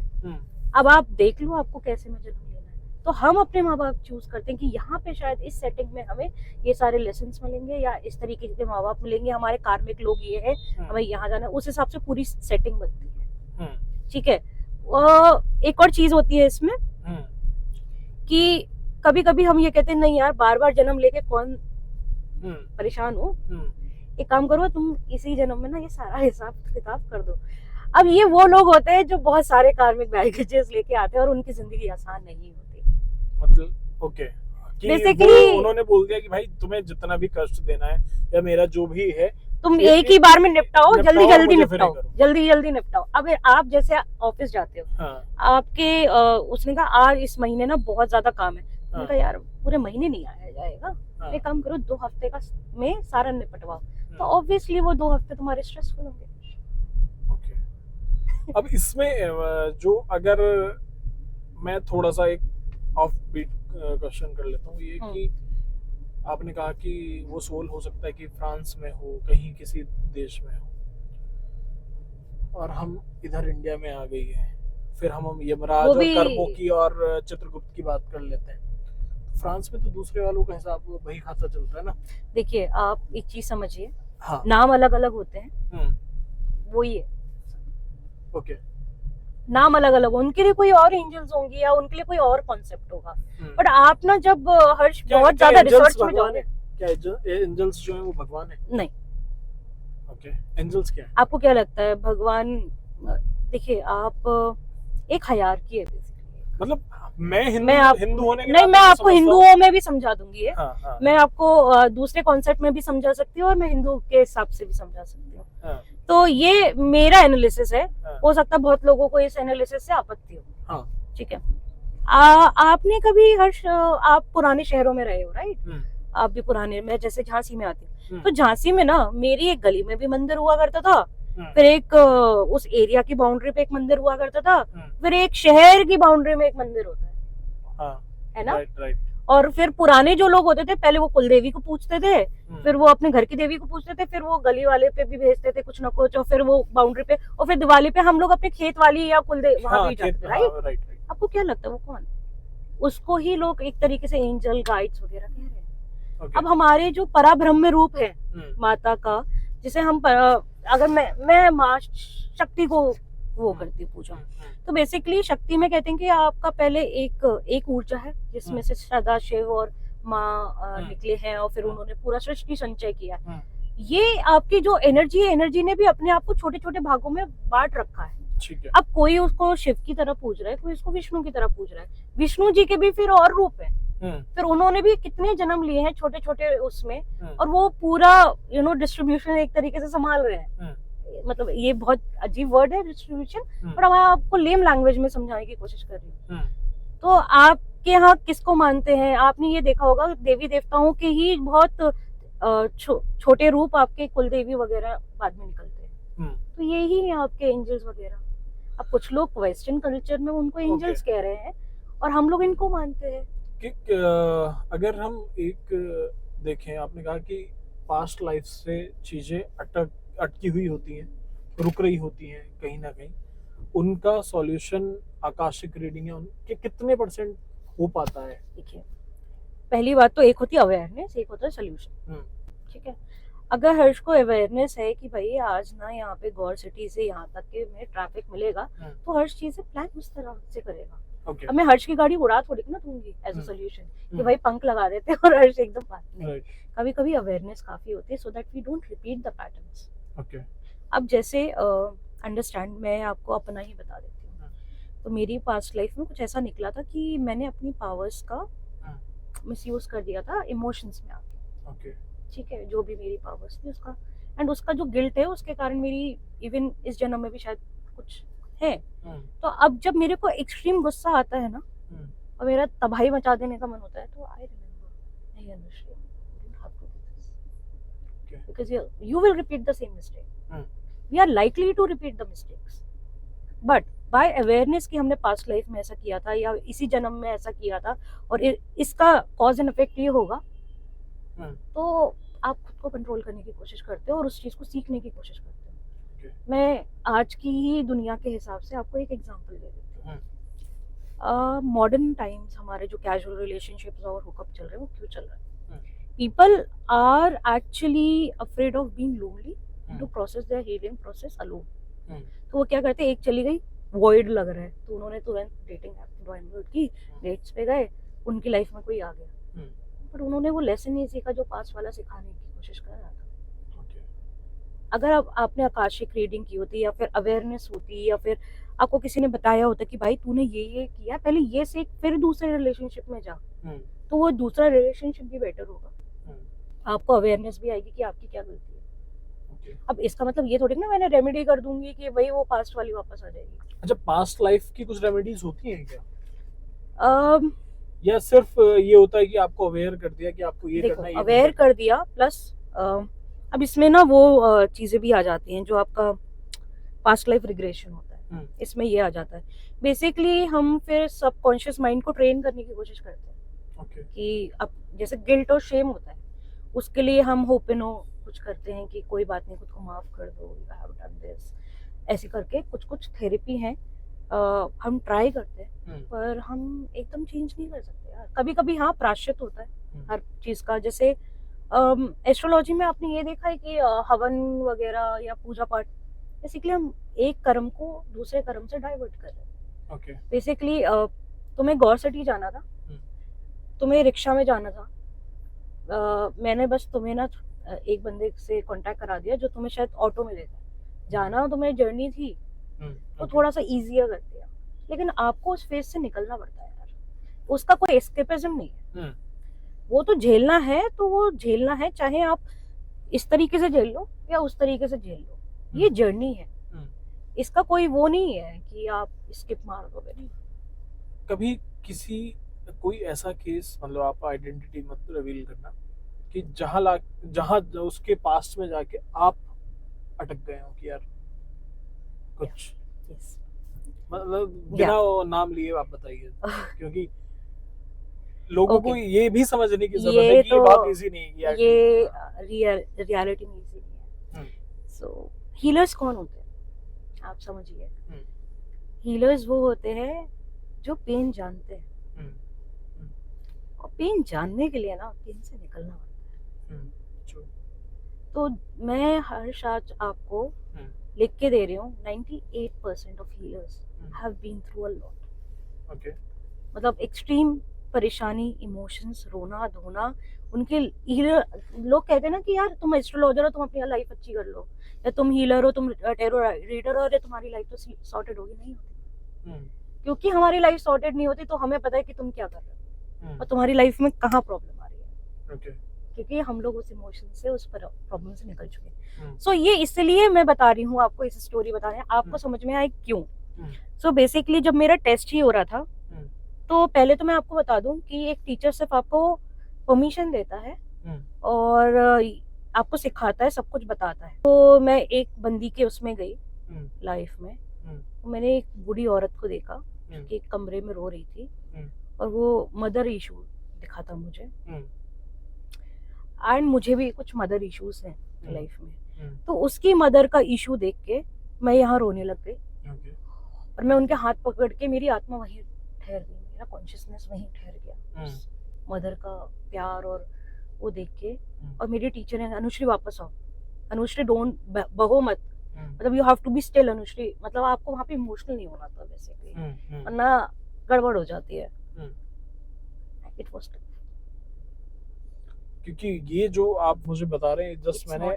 अब आप देख लो आपको कैसे में जन्म लेना है। तो हम अपने माँ बाप चूज करते हैं कि यहाँ पे शायद इस सेटिंग में हमें ये सारे लेसन्स मिलेंगे, या इस तरीके के माँ बाप मिलेंगे, हमारे कार्मिक लोग ये है, हमें यहाँ जाना है, उस हिसाब से पूरी सेटिंग बनती है, ठीक है। एक और चीज होती है इसमें कि कभी कभी हम ये कहते हैं नहीं यार बार बार जन्म लेके कौन परेशान हो, एक काम करो तुम इसी जन्म में ना ये सारा हिसाब किताब कर दो। अब ये वो लोग होते हैं जो बहुत सारे कार्मिक बैगेजेस लेके आते हैं और उनकी जिंदगी आसान नहीं होती। मतलब ओके, बेसिकली उन्होंने बोल दिया कि भाई तुम्हें जितना भी कष्ट देना है या मेरा जो भी है तुम एक ही बार में निपटाओ, जल्दी जल्दी निपटाओ, जल्दी जल्दी निपटाओ। अब आप जैसे ऑफिस जाते हो, आपके उसने कहा आज इस महीने ना बहुत ज्यादा काम है, मैंने कहा यार पूरे महीने नहीं आया जाएगा, एक काम करो 2 हफ्ते का में सारा निपटवाओ, तो ऑब्वियसली वो 2 हफ्ते तुम्हारे स्ट्रेसफुल होंगे। अब इसमें जो अगर मैं थोड़ा सा एक ऑफ बीट क्वेश्चन कर लेता हूँ, ये कि आपने कहा कि वो सोल हो सकता है कि फ्रांस में हो, कहीं किसी देश में हो, और हम इधर इंडिया में आ गई है, फिर हम यमराज और कर्मों की और चित्रगुप्त की बात कर लेते हैं। फ्रांस में तो दूसरे वालों का हिसाब वही खाता चलता है ना। देखिए आप एक चीज समझिए, नाम अलग अलग होते हैं, वो ही है, ओके, नाम अलग अलग, उनके लिए कोई और एंजल्स होंगी या उनके लिए कोई और कॉन्सेप्ट होगा। बट आप ना जब हर्ष बहुत ज्यादा रिसर्च में जाओगे, क्या एंजल्स जो है वो भगवान है? नहीं। ओके, एंजल्स क्या है? आपको क्या लगता है भगवान? देखिए आप एक हायरार्की है बेसिकली, मतलब मैं हिंदू होने के नहीं, मैं आपको हिंदुओं में भी समझा दूंगी है। हाँ। मैं आपको दूसरे कॉन्सेप्ट में भी समझा सकती हूँ और मैं हिंदू के हिसाब से भी समझा सकती हूँ। तो ये मेरा एनालिसिस है, हो सकता है बहुत लोगों को इस एनालिसिस से आपत्ति हो, ठीक है। आपने कभी हर्ष आप पुराने शहरों में रहे हो, राइट? आप भी पुराने, मैं जैसे झांसी में आती हूँ, तो झांसी में ना मेरी एक गली में भी मंदिर हुआ करता था, फिर एक उस एरिया की बाउंड्री पे एक मंदिर हुआ करता था, फिर एक शहर की बाउंड्री में एक मंदिर होता है ना? राइट। और फिर पुराने जो लोग होते थे पहले वो कुल देवी को पूछते थे, फिर वो अपने घर की देवी को पूछते थे, फिर वो गली वाले पे भी भेजते थे कुछ ना कुछ, और फिर वो बाउंड्री पे, और फिर दिवाली पे हम लोग अपने खेत वाली या कुल देवी वहां भी जाते थे, राइट? आपको क्या लगता है वो कौन? उसको ही लोग एक तरीके से एंजल गाइड्स वगैरह कह रहे हैं। अब हमारे जो पराब्रह्म रूप है माता का, जिसे हम अगर मैं माँ शक्ति को वो करती पूजा, तो बेसिकली शक्ति में कहते हैं कि आपका पहले एक ऊर्जा है जिसमें से सदा शिव और माँ निकले हैं, और फिर उन्होंने पूरा सृष्टि संचय किया। ये आपकी जो एनर्जी है, एनर्जी ने भी अपने आप को छोटे छोटे भागों में बांट रखा है। अब कोई उसको शिव की तरह पूज रहा है, कोई उसको विष्णु की तरह पूज रहा है। विष्णु जी के भी फिर और रूप है, फिर उन्होंने भी कितने जन्म लिए हैं छोटे छोटे उसमें, और वो पूरा डिस्ट्रीब्यूशन एक तरीके से संभाल रहे हैं। मतलब ये बहुत अजीब वर्ड है डिस्ट्रीब्यूशन, पर मैं आपको लेम लैंग्वेज में समझाने की कोशिश कर रही हूँ। तो आपके यहाँ किसको मानते हैं? आपने ये देखा होगा देवी देवताओं के ही बहुत छोटे रूप आपके कुल देवी वगैरह बाद में निकलते हैं, तो यही है आपके एंजल्स वगैरह। अब कुछ लोग वेस्टर्न कल्चर में उनको एंजल्स कह रहे हैं और हम लोग इनको मानते हैं कि अगर हम एक देखें, आपने कहा कि पास्ट लाइफ से चीजें अटकी हुई होती हैं, रुक रही होती हैं कहीं ना कहीं, उनका सॉल्यूशन आकाशिक रीडिंग है, उनके कितने % हो पाता है? देखिए, पहली बात तो एक होती है अवेयरनेस, एक होता है सोल्यूशन। ठीक है, अगर हर्ष को अवेयरनेस है कि भाई आज ना यहाँ पे गौर सिटी से यहाँ तक के में ट्रैफिक मिलेगा, तो हर्ष चीजें प्लान उस तरह से करेगा। अब मैं हर्ष की गाड़ी उड़ा थोड़ी ना दूंगी एज अ सोल्यूशन कि भाई पंख लगा देते हैं और हर्ष एकदम पास नहीं। कभी कभी अवेयरनेस काफी होती है so that we don't repeat the patterns. अब जैसे अंडरस्टैंड, मैं आपको अपना ही बता देती हूँ। तो मेरी पास्ट लाइफ में कुछ ऐसा निकला था कि मैंने अपनी पावर्स का मिसयूज कर दिया था इमोशंस में आके। ठीक है, जो भी मेरी पावर्स थी उसका, एंड उसका जो गिल्ट है उसके कारण मेरी इवन इस जन्म में भी शायद कुछ है। तो अब जब मेरे को एक्सट्रीम गुस्सा आता है ना और मेरा तबाही मचा देने का मन होता है, तो आई रिमेम्बर, नहीं Anushree, you don't have to do this because you will repeat the same mistake. We are likely to repeat the mistakes, but by awareness कि हमने पास्ट लाइफ में ऐसा किया था या इसी जन्म में ऐसा किया था और इसका कॉज एंड इफेक्ट ये होगा, तो आप खुद को कंट्रोल करने की कोशिश करते हो और उस चीज को सीखने की कोशिश करते हो। मैं आज की ही दुनिया के हिसाब से आपको एक एग्जांपल दे देती हूँ। मॉडर्न टाइम्स हमारे जो कैजुअल रिलेशनशिप्स और हुकअप चल रहे हैं वो क्यों चल रहे हैं? People are actually afraid of being lonely to process their healing process alone. तो वो क्या करते हैं, एक चली गई, वॉइड लग रहा है, तो उन्होंने तुरंत डेटिंग ऐप डाउनलोड की, डेट्स पे गए, उनकी लाइफ में कोई आ गया, पर उन्होंने वो लेसन नहीं सीखा जो पास्ट वाला सिखाने की कोशिश कर रहा था। अगर आपने आकाशिक रीडिंग की होती या फिर अवेयरनेस होती या फिर आपको किसी ने बताया होता कि भाई तूने ये किया, पहले ये सीख फिर दूसरे रिलेशनशिप में जा, तो वो दूसरा रिलेशनशिप भी बेटर होगा। आपको अवेयरनेस भी आएगी कि आपकी क्या गलती है। अब इसका मतलब ये थोड़ी ना मैंने रेमेडी कर दूंगी कि भाई वो पास्ट वाली वापस आ जाएगी। अच्छा, पास्ट लाइफ की कुछ रेमेडीज होती हैं क्या? या सिर्फ ये होता है कि आपको अवेयर कर दिया कि आपको ये करना है, अवेयर कर दिया, प्लस अब इसमें ना वो चीजें भी आ जाती हैं जो आपका पास्ट लाइफ रिग्रेशन होता है, इसमें ये आ जाता है। बेसिकली हम फिर सबकॉन्शियस माइंड को ट्रेन करने की कोशिश करते हैं कि अब जैसे गिल्ट और शेम होता है, उसके लिए हम होपिनो कुछ करते हैं कि कोई बात नहीं, खुद को माफ कर दो, यू हैव डन दिस, ऐसे करके कुछ थेरेपी है, हम ट्राई करते हैं, पर हम एकदम चेंज नहीं कर सकते यार। कभी कभी हाँ प्रायश्चित होता है हर चीज का। जैसे एस्ट्रोलॉजी में आपने ये देखा है कि हवन वगैरह या पूजा पाठ, बेसिकली हम एक कर्म को दूसरे कर्म से डाइवर्ट कर रहे हैं। बेसिकली तुम्हें गौर सिटी जाना था, तुम्हें रिक्शा में जाना था, मैंने बस तुम्हें ना एक बंदे से कांटेक्ट करा दिया जो तुम्हें शायद ऑटो में लेता है, जाना तुम्हें जर्नी थी तो थोड़ा सा इजियर कर दिया, लेकिन आपको उस फेज से निकलना पड़ता है यार, उसका कोई एस्केपिज्म नहीं है। वो तो झेलना है, तो वो झेलना है, चाहे आप इस तरीके से झेल लो या उस तरीके से झेल लो, ये जर्नी है, इसका कोई वो नहीं है कि आप स्किप मार दोगे। नहीं, कभी किसी कोई ऐसा केस, मतलब आप आइडेंटिटी मत रिवील करना, कि जहां उसके पास्ट में जाके आप अटक गए हो कि यार कुछ मतलब बिना नाम लिए आप बताइए, क्योंकि लोगों को ये भी समझने की जरूरत है कि ये बात इजी नहीं है, ये रियलिटी में इजी नहीं है। सो हीलर्स कौन होते हैं आप समझिए, हीलर्स वो होते हैं जो पेन जानते हैं, और पेन जानने के लिए ना पेन से निकलना पड़ता है। तो मैं हर आज आपको लिख के दे रही हूँ, 98% of healers have been through a lot. मतलब एक्सट्रीम परेशानी, इमोशंस, रोना धोना, उनके हीलर लोग कहते हैं ना कि यार तुम एस्ट्रोलॉजर हो, तुम अपनी लाइफ अच्छी कर लो, या तुम हीलर हो, तुम टैरो रीडर हो, तुम्हारी लाइफ तो सॉर्टेड होगी। नहीं होती, क्योंकि हमारी लाइफ सॉर्टेड नहीं होती तो हमें पता है कि तुम क्या कर रहे हो और तुम्हारी लाइफ में कहाँ प्रॉब्लम आ रही है, क्योंकि हम लोग उस इमोशन से, उस प्रॉब्लम से निकल चुके हैं। सो ये इसलिए मैं बता रही हूँ आपको, इस स्टोरी बता रहे हैं, आपको समझ में आए क्यों। सो बेसिकली जब मेरा टेस्ट ही हो रहा था, तो पहले तो मैं आपको बता दूं कि एक टीचर सिर्फ आपको परमिशन देता है और आपको सिखाता है, सब कुछ बताता है। तो मैं एक बंदी के उसमें गई लाइफ में, तो मैंने एक बूढ़ी औरत को देखा जो कि एक कमरे में रो रही थी और वो मदर इशू दिखा था मुझे। एंड मुझे भी कुछ मदर इश्यूज हैं लाइफ में, तो उसकी मदर का इशू देख के मैं यहाँ रोने लग गई। और मैं उनके हाथ पकड़ के, मेरी आत्मा वहीं ठहर गई, मेरा कॉन्शियसनेस वहीं ठहर गया मदर का प्यार और वो देख के। और मेरी टीचर है, अनुश्री वापस आओ, अनुश्री डोंट बहो मत, मतलब you have to be still Anushree, मतलब आपको वहाँ पे इमोशनल नहीं होना था बेसिकली, वरना गड़बड़ हो जाती है। इट वाज क्योंकि ये जो आप मुझे बता रहे हैं जस्ट मैंने,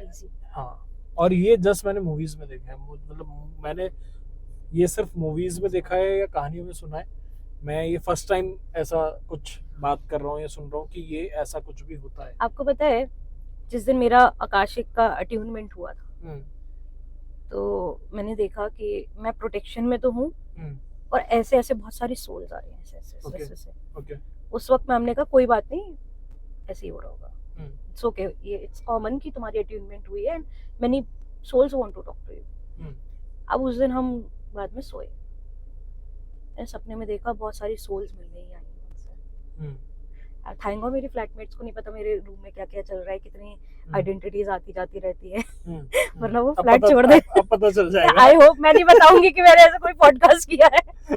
हाँ, और ये जस्ट मैंने मूवीज में देखा है, मतलब मैंने ये सिर्फ मूवीज में देखा है या कहानियों में सुना है। मैं ये फर्स्ट टाइम ऐसा कुछ बात कर रहा हूँ या सुन रहा हूँ कि ये ऐसा कुछ भी होता है। आपको पता है जिस दिन मेरा आकाशिक का अट्यूनमेंट हुआ था, तो मैंने देखा कि मैं प्रोटेक्शन में तो हूँ और ऐसे ऐसे बहुत सारी सोल्स आ रही हैं, ऐसे। उस वक्त में हमने कहा कोई बात नहीं, ऐसे ही हो रहा होगा, इट्स ओके, ये इट्स कॉमन कि तुम्हारी अट्यूनमेंट हुई है and many souls want to talk to you. अब उस दिन हम बाद में सोए, मैंने सपने में देखा बहुत सारी सोल्स मिल रही हैं मुझसे। थैंक गॉड मेरी फ्लैटमेट्स को नहीं पता मेरे रूम में क्या क्या चल रहा है, कितनी आइडेंटिटीज आती जाती रहती है, वरना वो फ्लैट छोड़ दे। अब पता चल जाएगा। आई होप मैं नहीं बताऊंगी कि मैंने ऐसा कोई पॉडकास्ट किया है।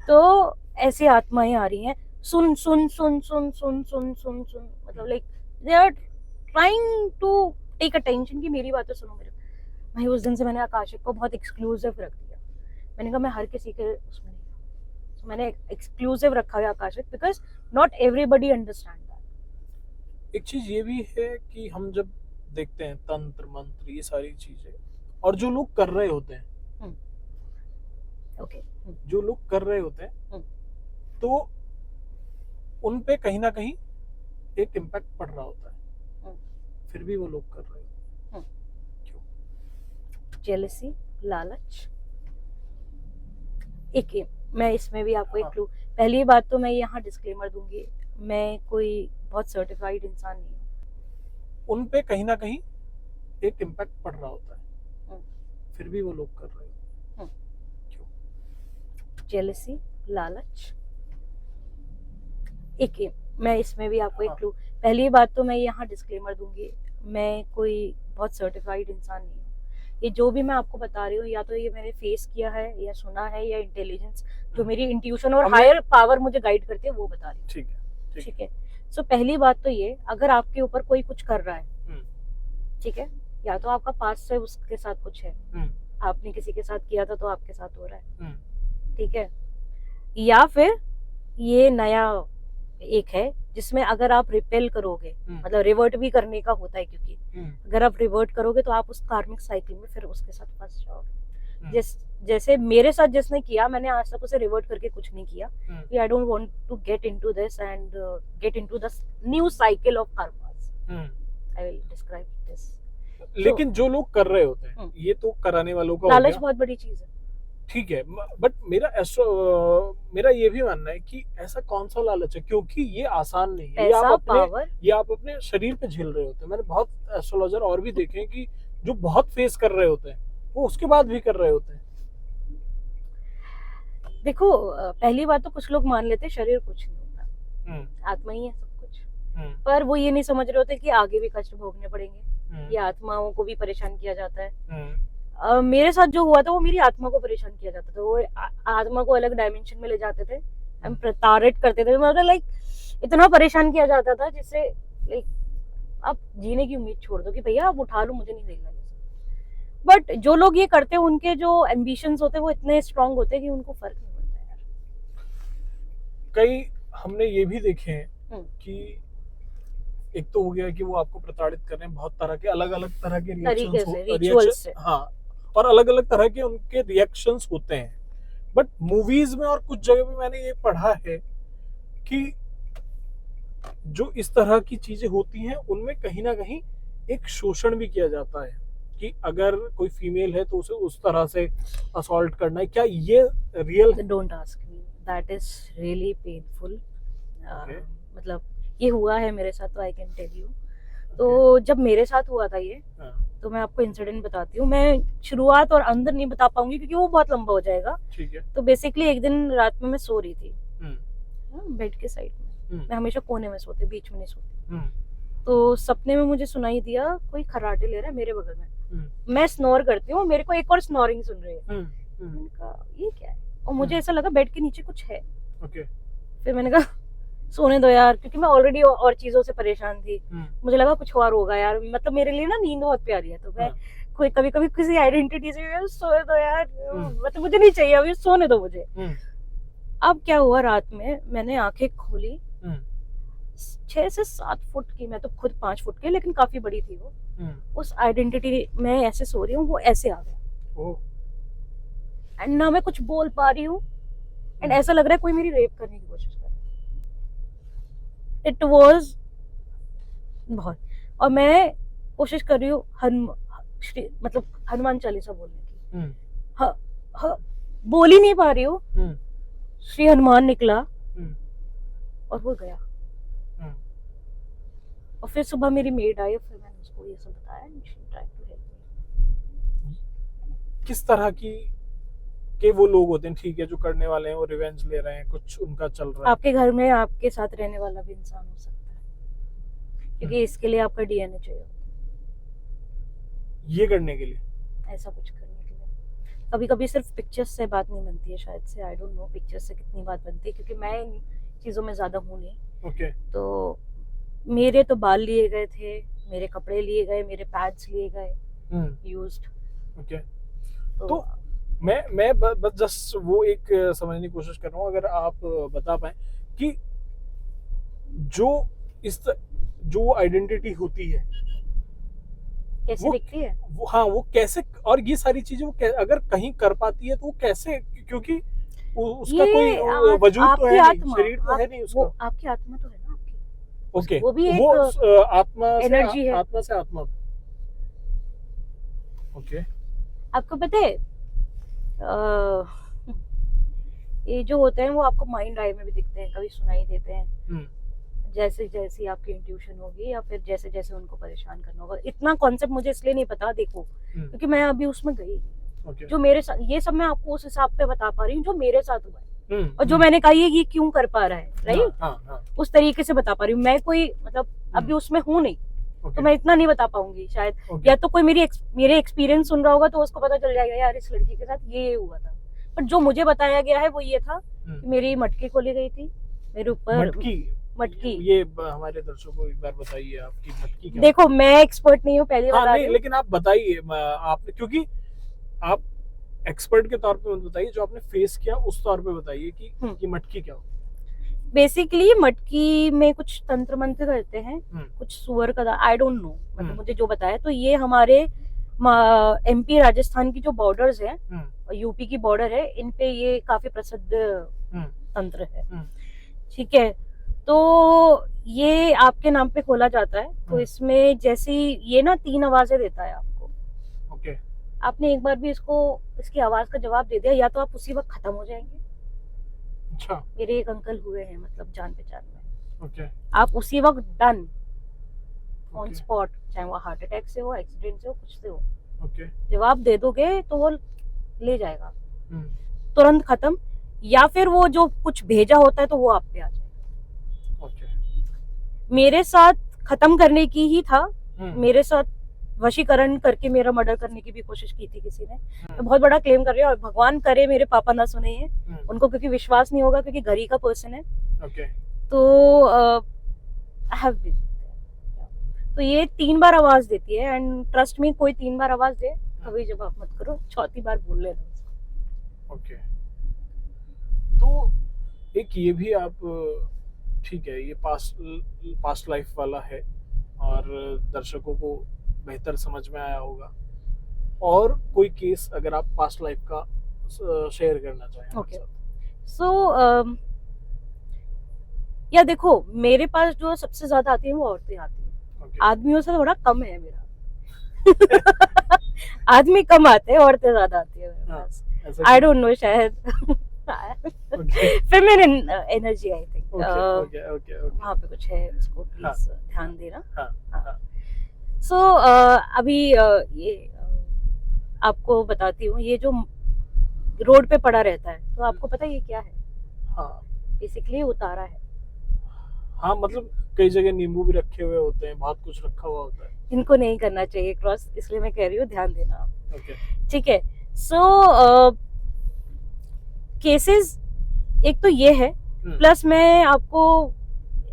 तो ऐसी आत्माएं आ रही हैं, सुन सुन सुन सुन सुन सुन सुन सुन, मतलब like they are trying to take attention कि मेरी बातें सुनो मेरे। भाई उस दिन से मैंने आकाशिक को बहुत एक्सक्लूसिव रख दिया। मैंने कहा मैं हर किसी के उसमें नहीं, तो मैंने एक्सक्लूसिव रखा है Akashic, because not everybody understand that. एक चीज ये भी है कि हम जब देखते हैं तंत्र मंत्र ये सारी चीजें, और जो लोग कर रहे होते हैं, जो लोग कर रहे होते हैं, तो उन पे कहीं ना कहीं एक इम्पैक्ट पड़ रहा होता है, फिर भी वो लोग कर रहे होते हैं। क्यों? जेलसी, लालच। एक मैं इसमें भी आपको एक क्लू, पहली बात तो मैं यहाँ डिस्क्लेमर दूंगी, मैं कोई बहुत सर्टिफाइड इंसान नहीं हूँ। उन पे कहीं ना कहीं एक इम्पैक्ट पड़ रहा होता है, फिर भी वो लोग कर रहे होते हैं। क्यों? जेलसी, लालच। एक मैं इसमें भी आपको एक क्लू, पहली बात तो मैं यहाँ डिस्क्लेमर दूंगी, मैं कोई बहुत सर्टिफाइड इंसान नहीं हूँ। ये जो भी मैं आपको बता रही हूँ, या तो ये मैंने फेस किया है या सुना है, या इंटेलिजेंस जो मेरी इंट्यूशन और हायर पावर मुझे गाइड करती है वो बता रही हूँ। ठीक है। सो पहली बात तो ये, अगर आपके ऊपर कोई कुछ कर रहा है, ठीक है, या तो आपका पास्ट से उसके साथ कुछ है, आपने किसी के साथ किया था तो आपके साथ हो रहा है, ठीक है, या फिर ये नया एक है जिसमें अगर आप रिपेल करोगे, मतलब रिवर्ट भी करने का होता है, क्योंकि अगर आप रिवर्ट करोगे तो आप उस कार्मिक साइकिल में फिर उसके साथ फंस जाओगे। जैसे मेरे साथ जिसने किया, मैंने आज तक उसे रिवर्ट करके कुछ नहीं किया। I don't want to get into this and get into the new cycle of karmas. I will describe this. लेकिन जो लोग कर रहे होते हैं, ये तो कराने वालों का लालच बहुत बड़ी चीज है, ठीक है, बट मेरा ये भी मानना है कि ऐसा कौन सा लालच है, क्योंकि ये आसान नहीं है, ये आप अपने शरीर पे झेल रहे होते हैं। मैंने बहुत एस्ट्रोलॉजर और भी देखे हैं कि जो बहुत फेस कर रहे होते हैं, वो उसके बाद भी कर रहे होते हैं। देखो, पहली बात तो कुछ लोग मान लेते हैं शरीर कुछ नहीं होता, आत्मा ही है सब कुछ, पर वो ये नहीं समझ रहे होते कि आगे भी कष्ट भोगने पड़ेंगे, ये आत्माओं को भी परेशान किया जाता है। मेरे साथ जो हुआ था वो मेरी आत्मा को परेशान किया जाता था, वो आत्मा को अलग डायमेंशन में ले जाते थे, हम प्रताड़ित करते थे, मतलब लाइक इतना परेशान किया जाता था जिससे लाइक आप जीने की उम्मीद छोड़ दो कि भैया आप उठा लो, मुझे नहीं देखना ये सब। बट जो लोग ये करते हैं उनके जो एम्बिशंस होते हैं वो इतने स्ट्रांग होते हैं कि उनको फर्क नहीं पड़ता यार। कई हमने ये भी देखे हैं कि एक तो हो गया कि वो आपको प्रताड़ित कर रहे हैं, बहुत तरह के अलग अलग तरह के रिएक्शंस, हाँ, और अलग अलग तरह के उनके रिएक्शंस होते हैं। बट मूवीज में और कुछ जगह पे मैंने ये पढ़ा है कि जो इस तरह की चीजें होती हैं उनमें कहीं ना कहीं एक शोषण भी किया जाता है कि अगर कोई फीमेल है तो उसे उस तरह से असॉल्ट करना है। क्या ये real? Don't ask me, that is really painful. मतलब ये हुआ है मेरे साथ, तो आई कैन टेल यू। तो जब मेरे साथ हुआ था ये, हाँ, तो मैं आपको इंसिडेंट बताती हूँ। मैं शुरुआत और अंदर नहीं बता पाऊंगी क्योंकि वो बहुत लंबा हो जाएगा। ठीक है। तो बेसिकली एक दिन रात में मैं सो रही थी हम्म, बेड के साइड में। हम्म, मैं हमेशा कोने में सोती, बीच में नहीं सोती। हम्म, तो सपने में मुझे सुनाई दिया कोई खर्राटे ले रहा है मेरे बगल में। हम्म, मैं स्नोर करती हूँ, मेरे को एक और स्नोरिंग सुन रही है। हम्म, मैंने कहा ये क्या है, और मुझे ऐसा लगा बेड के नीचे कुछ है। ओके। फिर मैंने कहा सोने दो यार, क्योंकि मैं ऑलरेडी और चीजों से परेशान थी। मुझे लगा कुछ और होगा यार, मतलब मेरे लिए ना नींद बहुत प्यारी है, तो मैं कोई कभी कभी किसी आइडेंटिटी से यार सोने दो यार, मतलब मुझे नहीं चाहिए अभी, सोने दो मुझे। अब क्या हुआ, रात में मैंने आंखें खोली, 6 से 7 फुट की, मैं तो खुद 5 फुट की, लेकिन काफी बड़ी थी वो। उस आइडेंटिटी में ऐसे सो रही हूँ, वो ऐसे आ गया। एंड ना मैं कुछ बोल पा रही हूँ, एंड ऐसा लग रहा है कोई मेरी रेप करने की कोशिश कर रहा है। इट वॉज बहुत, और मैं कोशिश कर रही हूँ मतलब हनुमान चालीसा बोलने की। बोल ही नहीं पा रही हूँ। श्री हनुमान निकला और वो गया। और फिर सुबह मेरी मेड आई, फिर मैंने उसको ये सब बताया। किस तरह की के वो लोग होते हैं, ठीक है, जो करने वाले हैं, वो रिवेंज ले रहे हैं, कुछ उनका चल रहा है। आपके घर में आपके साथ रहने वाला भी इंसान हो सकता है, क्योंकि इसके लिए आपका डीएनए चाहिए, ये करने के लिए, ऐसा कुछ करने के लिए। कभी कभी सिर्फ पिक्चर्स से बात नहीं बनती है, शायद से, आई डोंट नो पिक्चर्स से कितनी बात बनती है, क्योंकि मैं इन चीजों में ज्यादा हूँ नहीं। ओके। तो मेरे तो बाल लिए गए थे, मेरे कपड़े लिए गए, मेरे पैड्स लिए गए यूज्ड। ओके। तो मैं बस जस्ट वो एक समझने की कोशिश कर रहा हूँ, अगर आप बता पाए कि जो आइडेंटिटी होती है कैसे दिखती है, वो, हाँ, वो कैसे, और ये सारी चीजें वो अगर कहीं कर पाती है तो वो कैसे, क्योंकि उसका कोई वजूद तो है नहीं, शरीर तो है नहीं उसका। आपकी आत्मा तो है ना आपकी। ओके, वो भी एक आत्मा एनर्जी है, आत्मा से आत्मा। ओके। आपको पता है ये जो होते हैं वो आपको माइंड आई में भी दिखते हैं, कभी सुनाई देते हैं, जैसे जैसी आपकी इंट्यूशन होगी, या फिर जैसे जैसे उनको परेशान करना होगा। इतना कॉन्सेप्ट मुझे इसलिए नहीं पता, देखो, क्योंकि मैं अभी उसमें गई नहीं। जो मेरे साथ, ये सब मैं आपको उस हिसाब पे बता पा रही हूँ जो मेरे साथ हुआ है, और जो मैंने कहा ये क्यों कर पा रहा है, राइट, उस तरीके से बता पा रही हूँ। मैं कोई मतलब अभी उसमें हूँ नहीं, तो मैं इतना नहीं बता पाऊंगी शायद। या तो कोई मेरे एक्सपीरियंस सुन रहा होगा तो उसको पता चल जाएगा यार इस लड़की के साथ ये हुआ था। पर जो मुझे बताया गया है वो ये था कि मेरी मटकी खोली गई थी मेरे ऊपर। मटकी ये हमारे दर्शकों को एक बार बताइए, आपकी मटकी क्या? देखो, मैं एक्सपर्ट नहीं हूँ, पहले बता रही हूँ, लेकिन आप बताइए, आपने, क्योंकि आप एक्सपर्ट के तौर पे मत बताइए, जो आपने फेस किया उस तौर पे बताइए कि मटकी क्या हो। बेसिकली मटकी में कुछ तंत्र मंत्र करते हैं, कुछ सुअर का, आई डोंट नो, मतलब मुझे जो बताया। तो ये हमारे एमपी राजस्थान की जो बॉर्डर्स है, यूपी की बॉर्डर है, इन पे ये काफी प्रसिद्ध तंत्र है, ठीक है। तो ये आपके नाम पे खोला जाता है। तो इसमें जैसी ये ना 3 आवाजें देता है आपको। ओके। आपने एक बार भी इसकी आवाज का जवाब दे दिया, या तो आप उसी वक्त खत्म हो जाएंगे। अच्छा। मेरे एक अंकल हुए हैं, मतलब जान पहचान में। ओके। आप उसी वक्त डन, ऑन स्पॉट, चाहे वो हार्ट अटैक से हो, एक्सीडेंट से हो, कुछ से हो। ओके। जवाब दे दोगे तो वो ले जाएगा, तुरंत खत्म। या फिर वो जो कुछ भेजा होता है तो वो आप पे आ जाएगा। ओके। मेरे साथ खत्म करने की ही था, मेरे साथ वशीकरण करके मेरा मर्डर करने की भी कोशिश की थी किसी ने। मैं बहुत बड़ा क्लेम कर रही हूँ, और भगवान करे मेरे पापा ना सुने हैं, उनको क्योंकि विश्वास नहीं होगा, क्योंकि घर ही का पर्सन है। तो तो ये 3 बार आवाज देती है, एंड ट्रस्ट में, कोई 3 बार आवाज दे कभी जवाब मत करो, 4थी बार बोल लेना उसको। ओके। तो एक ये भी आप, ठीक है, ये पास्ट लाइफ वाला है, और दर्शकों को बेहतर समझ में आया होगा। और कोई केस अगर आप पास्ट लाइफ का शेयर करना चाहें? ओके, सो या देखो, मेरे पास जो सबसे ज्यादा आती है वो औरतें आती हैं। आदमियों से थोड़ा कम है मेरा। आदमी कम आते हैं, औरतें ज्यादा आती है मेरे पास। आई डोंट नो, शायद फेमिनिन एनर्जी, आई थिंक। वहाँ पे कुछ है, उसको प्लीज ध्यान देना। सो अभी ये आपको बताती हूँ, ये जो रोड पे पड़ा रहता है, तो आपको पता है ये क्या है? हाँ बेसिकली उतारा है। हाँ, मतलब कई जगह नींबू भी रखे हुए होते हैं, बहुत कुछ रखा हुआ होता है। इनको नहीं करना चाहिए क्रॉस, इसलिए मैं कह रही हूँ ध्यान देना आप। ओके। ठीक है। सो केसेस एक तो ये है, प्लस मैं आपको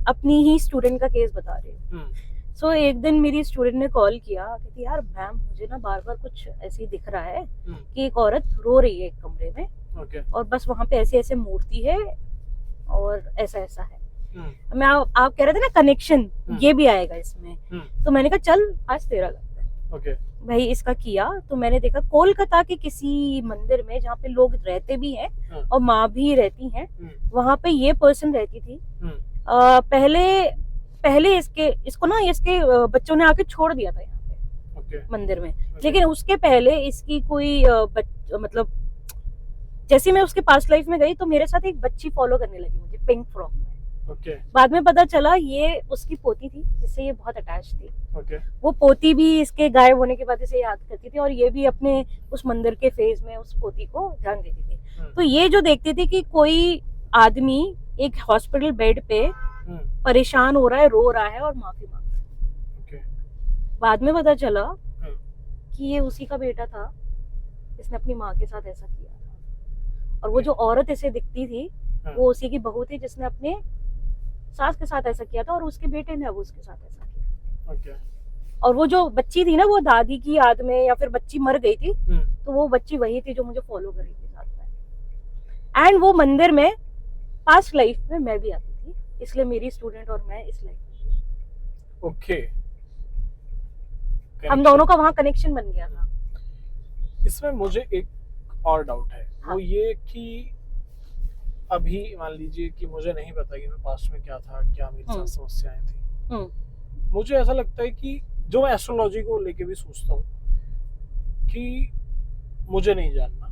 अपनी ही स्टूडेंट का केस बता रही हूँ। सो एक दिन मेरी स्टूडेंट ने कॉल किया, कहती यार मैम मुझे ना बार बार कुछ ऐसे ही दिख रहा है कि एक औरत रो रही है एक कमरे में, और बस वहां पे ऐसे ऐसे मूर्ति है और ऐसा ऐसा है। मैं आप कह रहे थे ना कनेक्शन, ये भी आएगा इसमें। तो मैंने कहा चल आज तेरा लगता है। ओके। भाई इसका किया तो मैंने देखा कोलकाता के किसी मंदिर में जहाँ पे लोग रहते भी हैं और माँ भी रहती हैं, वहां पे ये पर्सन रहती थी। पहले इसको ना इसके बच्चों ने आके छोड़ दिया था यहाँ पे मंदिर में। लेकिन उसके पहले इसकी कोई मतलब जैसे मैं उसके पास्ट लाइफ में गई तो मेरे साथ एक बच्ची फॉलो करने लगी मुझे पिंक फ्रॉक में। बाद में पता चला ये उसकी पोती थी जिससे ये बहुत अटैच थी। वो पोती भी इसके गायब होने के बाद इसे याद करती थी और ये भी अपने उस मंदिर के फेज में उस पोती को ध्यान देती थी। तो ये जो देखती थी कि कोई आदमी एक हॉस्पिटल बेड पे परेशान हो रहा है, रो रहा है और माफी मांग रहा है। बाद में पता चला कि ये उसी का बेटा था, इसने अपनी माँ के साथ ऐसा किया था। और वो जो औरत इसे दिखती थी वो उसी की बहू थी जिसने अपने सास के साथ ऐसा किया था और उसके बेटे ने अब उसके साथ ऐसा किया। और वो जो बच्ची थी ना वो दादी की याद में, या फिर बच्ची मर गई थी तो वो बच्ची वही थी जो मुझे फॉलो कर रही थी साथ में। एंड वो मंदिर में पास्ट लाइफ में मैं भी आती थी, इसलिए मेरी स्टूडेंट और मैं इस लाइफ में। ओके। हम दोनों का वहाँ कनेक्शन बन गया था। इसमें मुझे एक और डाउट है। हाँ। वो ये कि अभी मान लीजिए कि मुझे नहीं पता कि मैं पास्ट में क्या था, क्या मेरे साथ समस्याएं थी। मुझे ऐसा लगता है कि जो मैं एस्ट्रोलॉजी को लेके भी सोचता हूँ कि मुझे नहीं जानना,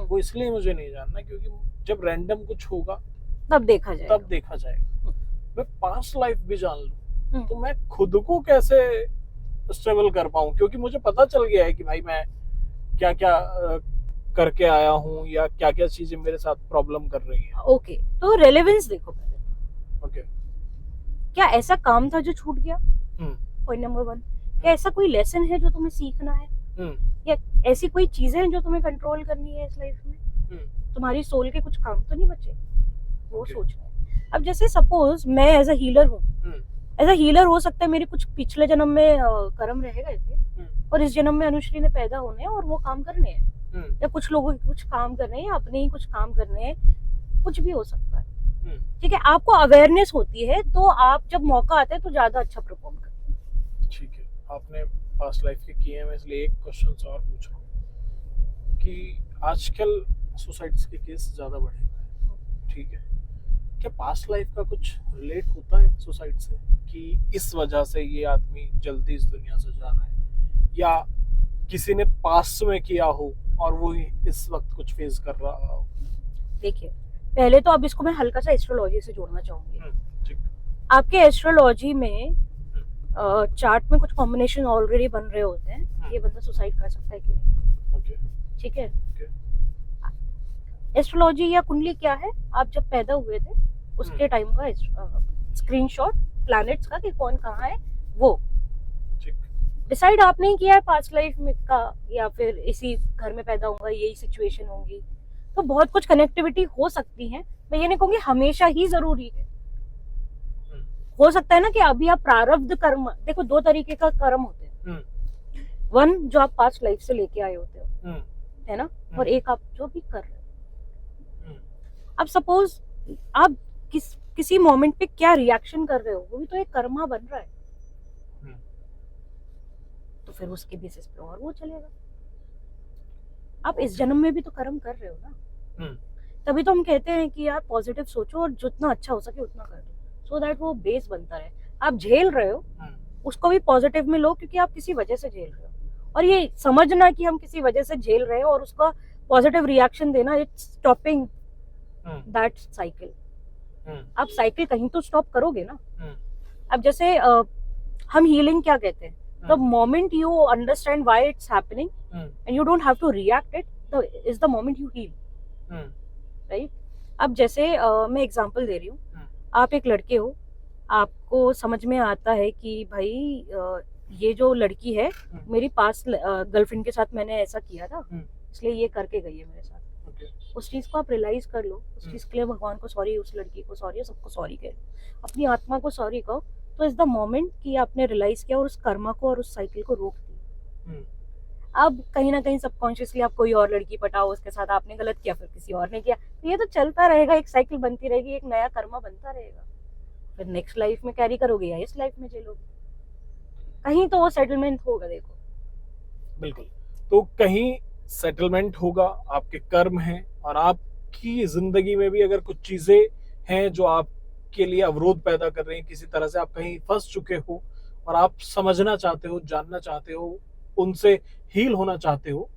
वो इसलिए मुझे नहीं जानना क्योंकि जब रैंडम कुछ होगा तब देखा जाएगा। मैं पास्ट लाइफ भी जान लूं तो मैं खुद को कैसे स्ट्रगल कर पाऊं, क्योंकि मुझे पता चल गया है कि भाई मैं क्या क्या करके आया हूँ या क्या क्या चीजें मेरे साथ प्रॉब्लम कर रही हैं। ओके, तो रेलेवेंस देखो पहले। ओके। क्या ऐसा काम था जो छूट गया? Point number 1। क्या ऐसा कोई लेसन है जो तुम्हें सीखना है? या ऐसी कोई चीजें हैं जो तुम्हें कंट्रोल करनी है इस लाइफ में? तुम्हारी सोल के कुछ काम तो नहीं बचे? वो सोचना है। अब जैसे सपोज मैं एज अ हीलर हूँ, एज अ हीलर हो सकता है मेरे कुछ पिछले जन्म में कर्म रह गए थे और इस जन्म में अनुश्री ने पैदा होने और वो काम करने हैं, या कुछ लोगों के कुछ काम करने हैं या अपने ही कुछ काम करने हैं, कुछ भी हो सकता है। ठीक है, आपको अवेयरनेस होती है तो आप जब मौका आता है तो ज्यादा अच्छा परफॉर्म करते हैं। ठीक है, आपने पास्ट लाइफ के किए हैं, मैं इसलिए एक क्वेश्चन और पूछ रहा हूँ कि आजकल सुसाइड्स के केस ज्यादा बढ़े हुए हैं। ठीक है, क्या पास्ट लाइफ का कुछ रिलेट होता है सुसाइड से कि इस वजह से ये आदमी जल्दी इस दुनिया से जा रहा है, या किसी ने पास्ट में किया हो और वो इस वक्त कुछ फेस कर रहा हो? देखिए, पहले तो अब इसको मैं हल्का सा एस्ट्रोलॉजी से जोड़ना चाहूंगी। आपके एस्ट्रोलॉजी में चार्ट में कुछ कॉम्बिनेशन ऑलरेडी बन रहे होते हैं, ये बंदा सुसाइड कर सकता है कि नहीं। ठीक है, एस्ट्रोलॉजी या कुंडली क्या है, आप जब पैदा हुए थे उसके टाइम का स्क्रीनशॉट प्लैनेट्स का कि कौन कहाँ है वो डिसाइड आपने ही किया है पास्ट लाइफ में का, या फिर इसी घर में पैदा होगा यही सिचुएशन होंगी, तो बहुत कुछ कनेक्टिविटी हो सकती है। मैं ये नहीं कहूंगी हमेशा ही जरूरी है, हो सकता है ना कि अभी आप प्रारब्ध कर्म, देखो 2 तरीके का कर्म होते हैं, 1 जो आप पास्ट लाइफ से लेके आए होते हो, है ना, और एक आप जो भी कर रहे हो। अब सपोज आप किसी मोमेंट पे क्या रिएक्शन कर रहे हो वो भी तो एक कर्मा बन रहा है, तो फिर उसके बेसिस पे और वो चलेगा। आप इस जन्म में भी तो कर्म कर रहे हो ना, तभी तो हम कहते हैं कि यार पॉजिटिव सोचो और जितना अच्छा हो सके उतना कर दो, सो दैट वो बेस बनता रहे। आप झेल रहे हो उसको भी पॉजिटिव में लो, क्योंकि आप किसी वजह से झेल रहे हो, और ये समझना कि हम किसी वजह से झेल रहे हैं और उसका पॉजिटिव रिएक्शन देना, इट्स स्टॉपिंग दैट साइकिल। आप साइकिल कहीं तो स्टॉप करोगे ना। अब जैसे हम हीलिंग क्या कहते हैं, The moment you understand why it's happening and you don't have to react it, is the moment you heal. Right? अब जैसे मैं एग्जांपल दे रही हूँ, आप एक लड़के हो, आपको समझ में आता है कि भाई ये जो लड़की है मेरी पास गर्लफ्रेंड के साथ मैंने ऐसा किया था, इसलिए ये करके गई है मेरे साथ। उस चीज को आप रियलाइज कर लो, उस चीज के लिए भगवान को सॉरी, उस लड़की को सॉरी, सबको सॉरी कहे, अपनी आत्मा को सॉरी कहो, तो इज द मोमेंट कि आपने रियलाइज किया और उस कर्मा को और उस साइकिल को रोक दिया। अब कहीं ना कहीं सबकॉन्शियसली आप कोई और लड़की पटाओ, उसके साथ आपने गलत किया, फिर किसी और ने किया, तो ये तो चलता रहेगा, एक साइकिल बनती रहेगी, एक नया कर्मा बनता रहेगा, फिर नेक्स्ट लाइफ में कैरी करोगे या इस लाइफ में झेलोगे, कहीं तो वो सेटलमेंट होगा। देखो बिल्कुल, तो कहीं सेटलमेंट होगा, आपके कर्म हैं, और आपकी जिंदगी में भी अगर कुछ चीजें हैं जो आपके लिए अवरोध पैदा कर रही हैं, किसी तरह से आप कहीं फंस चुके हो और आप समझना चाहते हो, जानना चाहते हो, उनसे हील होना चाहते हो,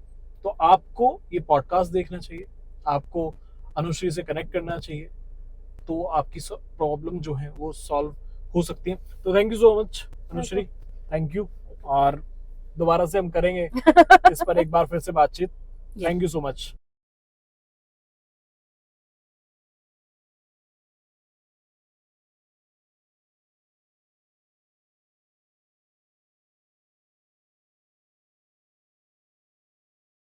तो आपको ये पॉडकास्ट देखना चाहिए, आपको अनुश्री से कनेक्ट करना चाहिए, तो आपकी प्रॉब्लम जो है वो सॉल्व हो सकती है। तो thank you so much Anushree, thank you, और दोबारा से हम करेंगे इस पर एक बार फिर से बातचीत। Thank you so much.